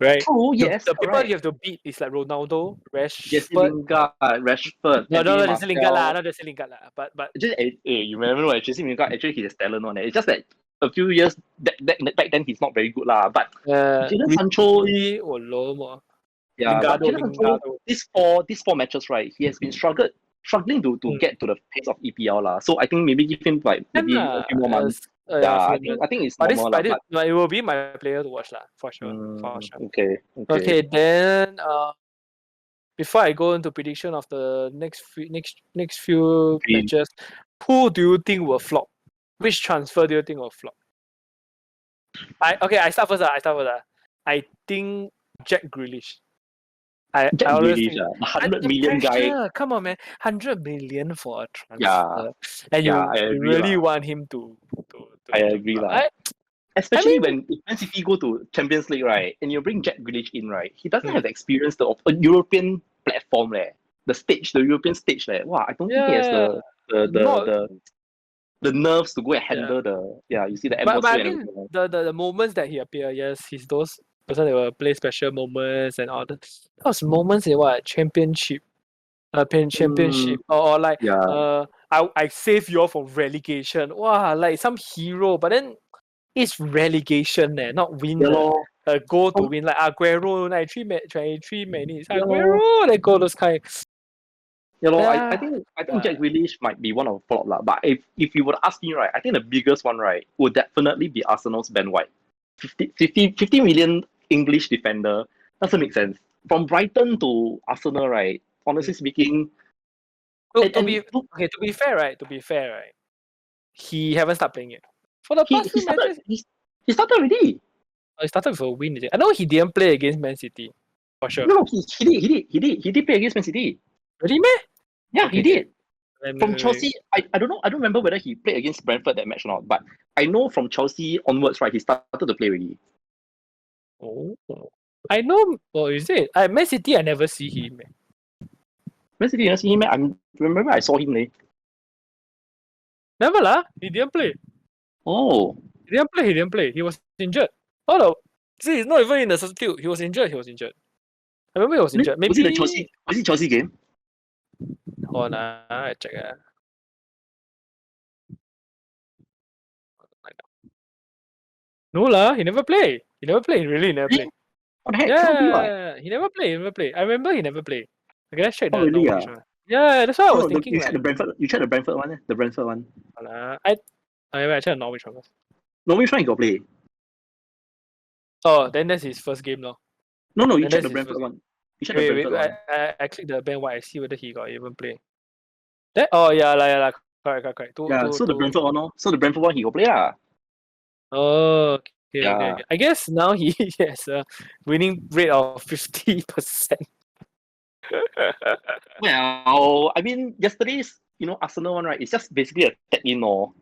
right?
True. Yes.
The people you have to beat is like Ronaldo,
Jesse Lingard, Rashford.
No, Jesse Lingard lah. Not Jesse Lingard lah. But
just you remember what Jesse Lingard actually he has talent on it. It's just that a few years back then he's not very good lah. But Jadon Sancho. Yeah, but these four matches, right? He has been struggling to get to the pace of EPL lah. So I think maybe give him maybe a few more months. I think it's normal lah.
But it will be my player to watch lah, for sure.
Okay.
Then before I go into prediction of the next few matches, who do you think will flop? Which transfer do you think will flop? I start first. I think Jack Grealish.
Jack Grealish, 100 million guy.
Come on, man, 100 million for a transfer.
Yeah,
and you
agree
really want him to
I agree lah. Especially when Man City go to Champions League, right, and you bring Jack Grealish in, right, he doesn't have the experience of a European platform, the European stage, Wow, I don't think he has the the nerves to go and
Yeah.
handle the you see the
But
atmosphere
I
and
mean
everything.
the moments that he appear, yes, he's those person that will play special moments and all that. Those moments in what championship, championship or like
Yeah.
I save you all from relegation. Wow, like some hero, but then it's relegation, not win
Yeah, lor.
a goal to
From-
win like Aguero 23 minutes.
Yeah, lor.
Aguero that goal those kind.
Yeah, lor. I
Yeah.
think Jack Grealish might be one of the flop lah. But if you were to ask me, right, I think the biggest one, right, would definitely be Arsenal's Ben White. 50 million English defender. Doesn't make sense. From Brighton to Arsenal, right? Honestly speaking,
To be okay, to be fair, right? He haven't started playing yet. For the
he
past few
started
matches,
he started already.
he started with a win. Is it? I know he didn't play against Man City for sure.
No, he did play against Man City.
Really, man?
Yeah, he did. From
Wait.
Chelsea, I don't know. I don't remember whether he played against Brentford that match or not. But I know from Chelsea onwards, right, he started to play already.
Oh, I know. Oh, is it? Man City, I never see him.
Man City, you see him? I remember I saw him.
Never lah. He didn't play.
Oh,
He didn't play. He was injured. Oh no. See, he's not even in the substitute. He was injured. I remember he was injured.
was it the
Maybe.
Chelsea? Was it Chelsea game?
Hold on, I check. No lah, he never play. He really never play.
What the heck? Cannot be what?
Yeah, he never play. I remember he never play. Okay, let's check
Oh,
the
really?
Norwich one. Yeah, that's what I was thinking.
You check the Brentford. You check the Brentford one. The Brentford one.
I check the Norwich one first.
No, which one you got play?
Oh, then that's his first game, no.
No, you
And
check
that's
the
his
Brentford
first-
one. You check the
Wait,
Brentford one.
I click the Ben White. I see whether he got even play. That yeah lah. Correct.
So the Brentford one, no. So the Brentford one he got play lah.
Oh, okay.
Yeah.
I guess now he has a winning rate of 50%.
Well, I mean, yesterday's Arsenal one, right? It's just basically a tag in or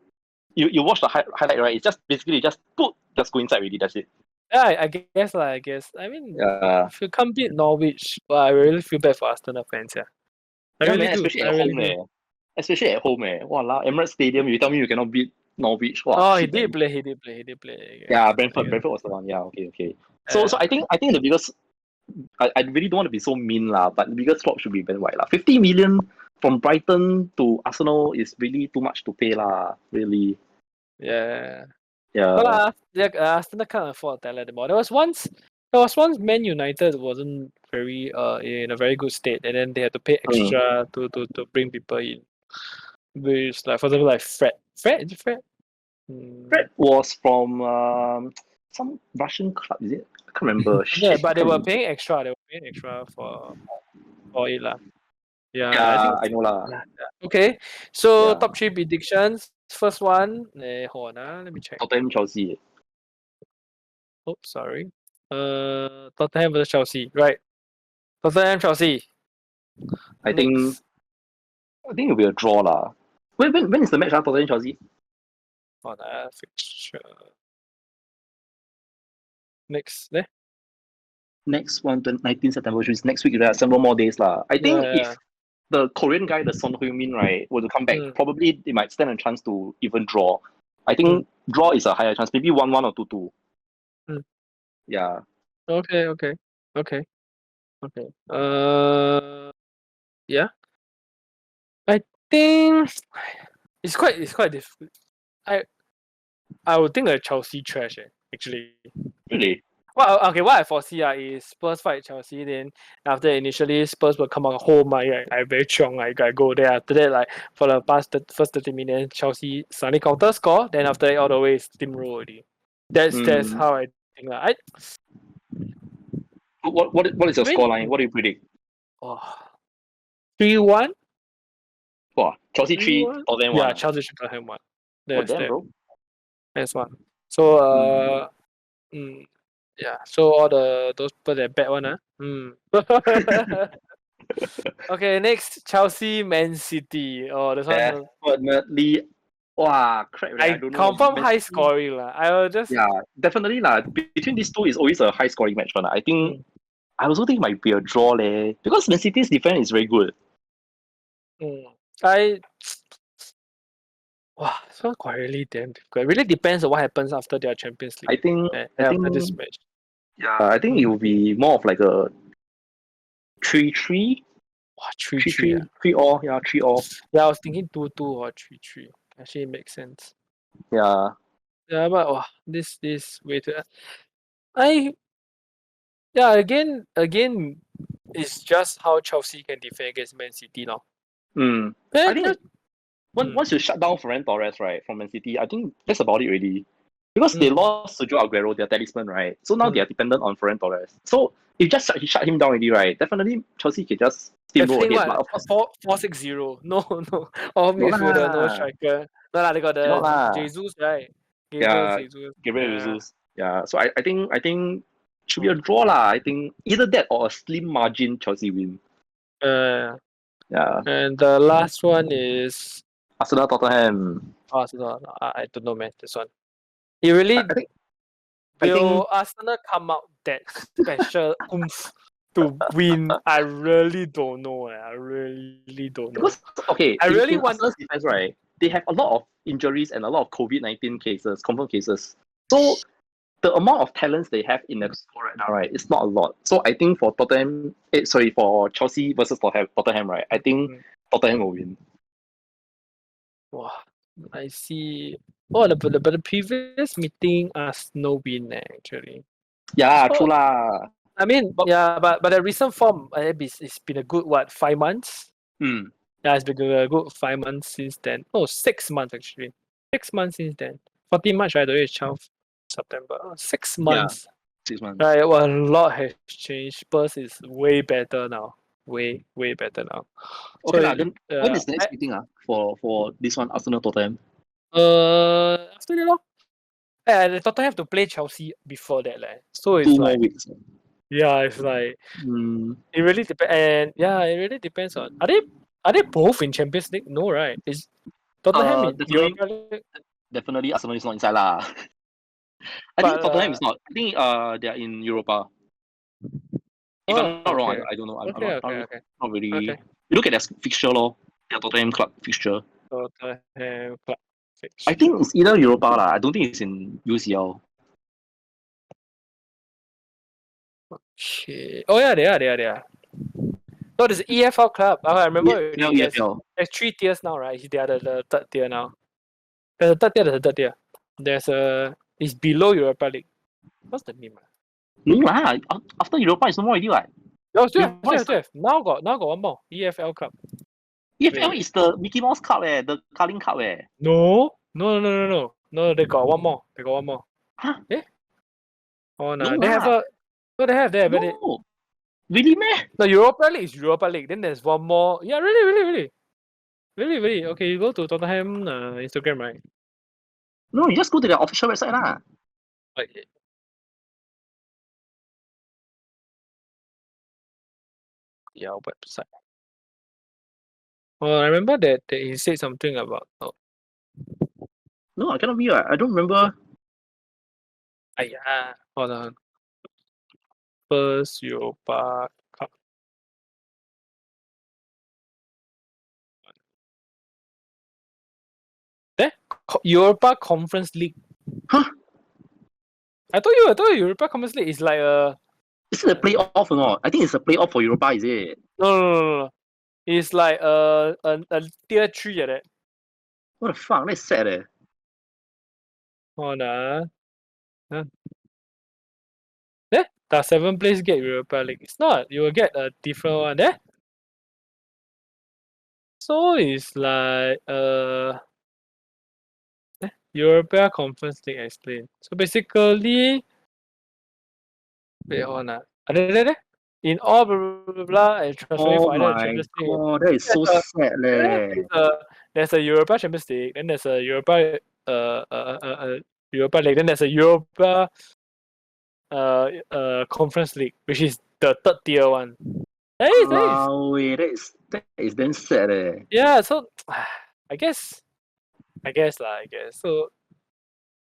you watch the highlight, right? It's just basically just go inside already. That's it.
Yeah, I guess lah. I mean,
Yeah.
if you can't beat Norwich, well, I really feel bad for Arsenal fans, yeah. I
Yeah,
really
man,
do.
especially
I
at
really
home,
do.
Especially at home, Walao, Emirates Stadium. You tell me you cannot beat Norwich. Wow,
Oh,
shit,
he
man.
did play.
Yeah,
I
Brentford
guess.
was the one. Yeah, okay. So
Yeah.
I think the biggest I really don't want to be so mean lah, but the biggest flop should be Ben White lah. 50 million from Brighton to Arsenal is really too much to pay lah. Really.
Yeah.
Yeah.
Well, Arsenal can't afford talent anymore. There was once Man United wasn't very in a very good state, and then they had to pay extra to bring people in. Which, like, for example, like Fred. Is it Fred?
Fred was from some Russian club, is it? I can't remember.
Yeah, but they were paying extra. For it lah. Yeah,
Yeah,
I
I know lah.
Yeah. Okay, so
Yeah.
top 3 predictions. First one, hold on, let me check.
Tottenham, Chelsea.
Oh, sorry. Tottenham versus Chelsea. Right. Tottenham, Chelsea.
I think it'll be a draw lah. When is the match? Tottenham, Chelsea.
Hold on, fixture. Next, there.
Next one, 19 September, which is next week. There are several more days lah. I think if the Korean guy, the Son Heung-min, right, were to come back, probably they might stand a chance to even draw. I think draw is a higher chance, maybe 1-1 or 2-2. Yeah.
Okay. Yeah. I think it's quite difficult. I would think a Chelsea trash, actually.
Really?
Well, okay, what I foresee is Spurs fight Chelsea, then after initially Spurs will come out home, I very strong, I go there. After that, like for the first 30 minutes, Chelsea suddenly counter score, then after that all the way steamroll already. That's how I think.
What is your scoreline? What do you predict?
3-1?
Wow, Chelsea 3, Tottenham 1.
Yeah, Chelsea should Tottenham 1.
Bro.
That's one. So yeah, so all those people that bet one, Okay, next Chelsea Man City. Oh, this one.
Definitely. Wow, crap!
I
don't know.
confirm high scoring lah. I will just.
Yeah, definitely lah. Between these two is always a high scoring match one. I think. I also think it might be a draw leh, because Man City's defense is very good.
Wow, so quite really damn difficult. It really depends on what happens after their Champions League.
I think
After this match.
yeah, I think it will be more of like a 3-3,
Wow, 3-3.
3 all, yeah, 3 all.
Yeah, I was thinking 2-2 or 3-3. Actually, it makes sense.
Yeah.
Yeah, but wow, this way to I yeah, again, it's just how Chelsea can defend against Man City now.
I
Eh,
think
mm,
once you shut down Ferran Torres, right, from Man City, I think that's about it already. Because they
mm,
lost Sergio Aguero, their talisman, right? So now they
mm.
are dependent on Ferran Torres. So if just shut him down already, right? Definitely Chelsea can just
They're
steamroll
playing
ahead. But
what?
of course,
4-6-0. No, no. All
no
midfielder, no
lah,
striker. No lah, they got
cannot
the
lah.
Jesus, right? Gabriel
Yeah,
Jesus.
Gabriel
Yeah.
Jesus. Yeah. So I think should be a draw lah. I think either that or a slim margin Chelsea win.
Uh,
Yeah.
and the last one is
Arsenal Tottenham.
Arsenal. I don't know, man. This one. It really
I think
will Arsenal come out that special oomph to win? I really don't know. I really don't know.
because okay,
I really
in
want.
Arsenal's defense, right, they have a lot of injuries and a lot of COVID-19 cases, confirmed cases. So the amount of talents they have in the squad right now, right, it's not a lot. So I think for for Chelsea versus Tottenham, right, I think
Mm.
Tottenham will win.
Wow, I see. Oh, but the previous meeting, Arsenal win actually.
Yeah,
So
true lah.
I mean, yeah, but the recent form, it's been a good 5 months.
Hmm.
Yeah, it's been a good 5 months since then. Oh, 6 months actually. 6 months since then. 14 March, right? Today is 12th September. 6 months.
6 months.
Right, well, a lot has changed. Spurs is way better now. Way better now.
Okay
So
lah. Then when is the next meeting for this one Arsenal Tottenham?
after that, lor. The Tottenham have to play Chelsea before that, So it's
2 more
like,
weeks.
yeah, it's like
Hmm.
it really depends. And yeah, it really depends on are they both in Champions League? No, right? Is Tottenham in
Definitely
Europa League?
definitely Arsenal is not inside lah. I think
But
Tottenham is not. I think they are in Europa. If
oh,
I'm not wrong,
okay,
I don't know. I'm
okay,
not really.
okay.
You look at their fixture, lor. Their Tottenham club fixture.
Tottenham club
I
fixture.
think it's either Europa lah. I don't think it's in UCL.
Okay. Oh yeah, they are. No, there's EFL club. Oh, I remember already.
EFL.
There's 3 tiers now, right? They are the third tier now. There's a third tier. There's a third tier. It's below Europa League. What's the name?
No lah. After Europa, it's no more already, right?
No, still
Europa is
have. Now got one more EFL club.
EFL
Wait.
is the Mickey Mouse Cup, the Carling Cup,
No. No, they got one more.
Huh?
Oh
No
no, they have
lah.
a. No, they have.
No. Really, meh?
The Europa League is Europa League. Then there's one more. Yeah, really. Okay, you go to Tottenham Instagram, right?
No, you just go to their official website lah.
Okay. Yeah, website. Oh, I remember that he said something about. Oh,
No, I cannot be right. I don't remember.
yeah. Hold on. First Europa Cup. Europa Conference League.
Huh?
I told you Europa Conference League is like a.
Is it a playoff or not? I think it's a playoff for Europa, is it?
No. It's like a tier 3 like that.
What the fuck? That's sad, eh.
Hold on. Huh? Does 7th place get Europa League? It's not. You will get a different one there. So it's like Europa Conference League explain. So basically, wait, hold on. There. In all blah and transferring
Oh
for either
my
Champions League.
god, that is so sad, leh.
There's a Europa Champions League, then there's a Europa Europa League, then there's a Europa Conference League, which is the third tier one. That is.
Wait, that is damn sad, eh.
Yeah, so I guess. So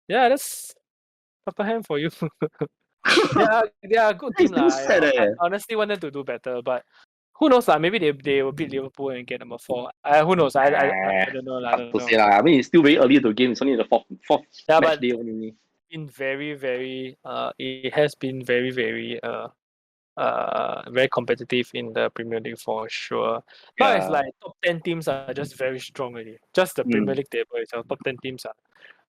yeah, that's Tottenham for you. they are a good
That is
team
damn
lah.
sad,
I
eh.
honestly want them to do better, but who knows lah? Maybe they will beat Liverpool and get number 4. Who knows? I don't know lah. I
Hard
don't
to
know.
say lah. I mean, it's still very early to the game. It's only the fourth
Yeah,
match
but
day only.
been very it has been very very competitive in the Premier League for sure. Now it's
Yeah.
like top 10 teams are just very strong already. Just the Premier League table itself, top 10 teams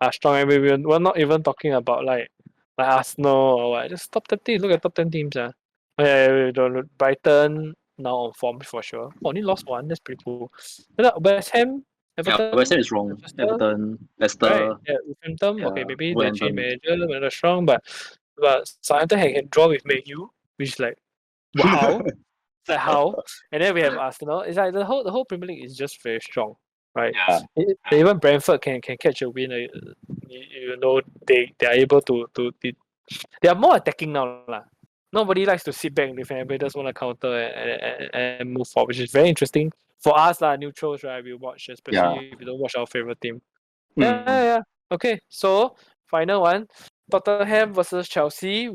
are strong. And we're not even talking about like Arsenal or what. Just top 10 teams. Look at top 10 teams. Brighton now on form for sure. Only lost one. That's pretty cool. West Ham, Everton,
Yeah, West Ham is wrong.
Manchester,
Everton, Leicester.
right? Yeah, Southampton.
Yeah,
Okay, maybe the change
Wolverhampton.
manager not strong, but Southampton can draw with Man U, which is like wow. It's like how? And then we have Arsenal. It's like the whole Premier League is just very strong, right?
Yeah.
Even Brentford can catch a win. You know they are able to they are more attacking now lah. Nobody likes to sit back and defend. Everybody just want to counter and move forward, which is very interesting for us lah. Neutrals, right? We watch, especially if you don't watch our favorite team. Yeah. Okay, so final one, Tottenham versus Chelsea.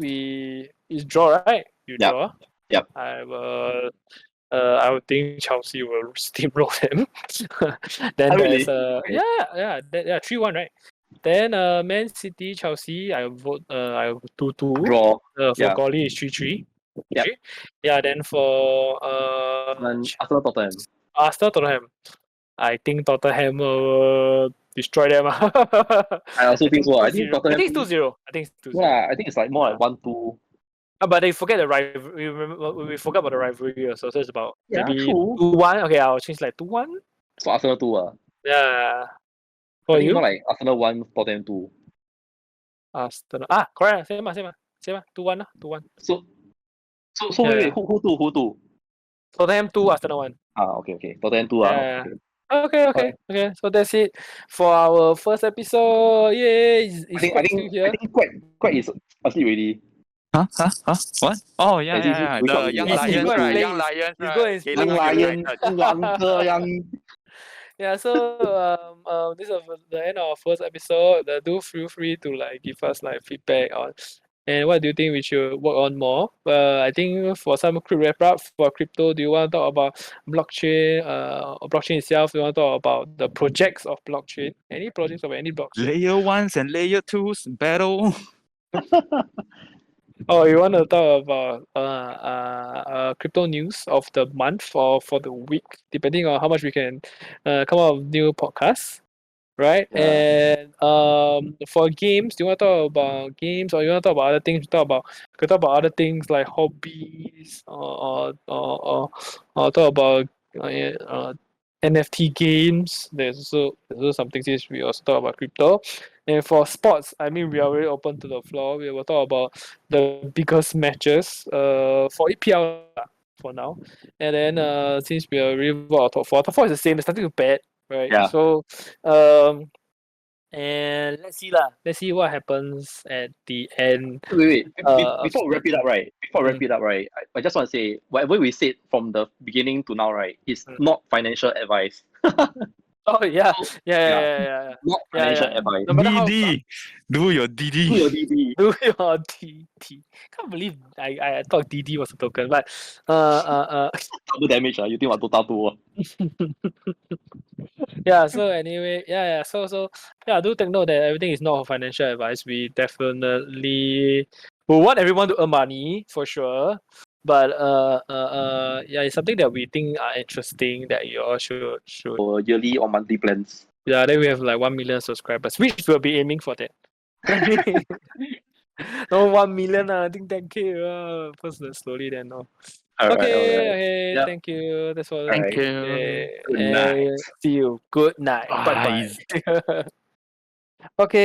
Is draw, right? You
Yep.
draw.
Yep.
I would think Chelsea will steamroll them. Then
Oh,
there's
really? Okay.
3-1, right? Then Man City Chelsea I vote 2-2.
Draw.
For
Yeah.
Golly is 3-3.
Yep.
Okay. Yeah, then for
Arsenal Tottenham.
Arsenal Tottenham. I think Tottenham will destroy them.
I also think so. I think
2-0.
Tottenham.
I think it's 2-0. I think it's 2-0.
Yeah, I think it's like more like 1-2.
But they forget the rivalry. We forgot about the rivalry also. So it's about maybe
true.
2-1. Okay, I'll change like 2-1.
So Arsenal 2.
Yeah.
I
For
think
you?
more like Arsenal 1, Tottenham 2.
Arsenal. Correct. Same. 2-1. 2-1.
So wait, who 2?
Tottenham 2, Arsenal 1.
Okay. Tottenham 2.
Yeah.
Okay.
Okay. So that's it for our first episode. Yay! Is Quack still here?
I think Quack is asleep already.
Huh? What? Oh, yeah.
Wake up
The young
already.
lions, right?
Play
Young
his-
lions,
he's
right?
going to
Galen
Young
play
lion,
United.
young.
Yeah, so this is the end of our first episode. Do feel free to like give us like feedback on and what do you think we should work on more. I think for some quick wrap up for crypto, do you want to talk about blockchain? Or blockchain itself? Do you want to talk about the projects of blockchain? Any projects of any blockchain?
Layer 1s and layer 2s battle.
Oh, you want to talk about crypto news of the month or for the week, depending on how much we can come out with new podcasts, right?
Yeah.
And for games, do you want to talk about games or you want to talk about other things? We talk about other things like hobbies or talk about NFT games. There's also something since we also talk about crypto. And for sports, I mean, we are very open to the floor. We will talk about the biggest matches for EPL for now. And then since we are really top 4 is the same. There's nothing to bet, right?
Yeah.
So and let's see what happens at the end.
Wait.
Uh,
Before we wrap it up, right? I just want to say whatever we said from the beginning to now, right, is not financial advice.
Oh yeah.
Not financial advice.
No matter how
DD. Do your
Do
DD.
your DD.
do your DD. Can't believe I thought DD was a token, but
Double damage. You think about Dota 2.
yeah. So anyway, So do take note that everything is not financial advice. We definitely we want everyone to earn money for sure. But it's something that we think are interesting that you all should.
Or yearly or monthly plans.
Yeah, then we have like 1 million subscribers, which we'll be aiming for that. No 1 million, I think 10K. First slowly then no. Okay.
Yep.
Thank you. That's all.
Thank you.
Good night.
See you. Good night. Bye
Bye.
bye. Okay.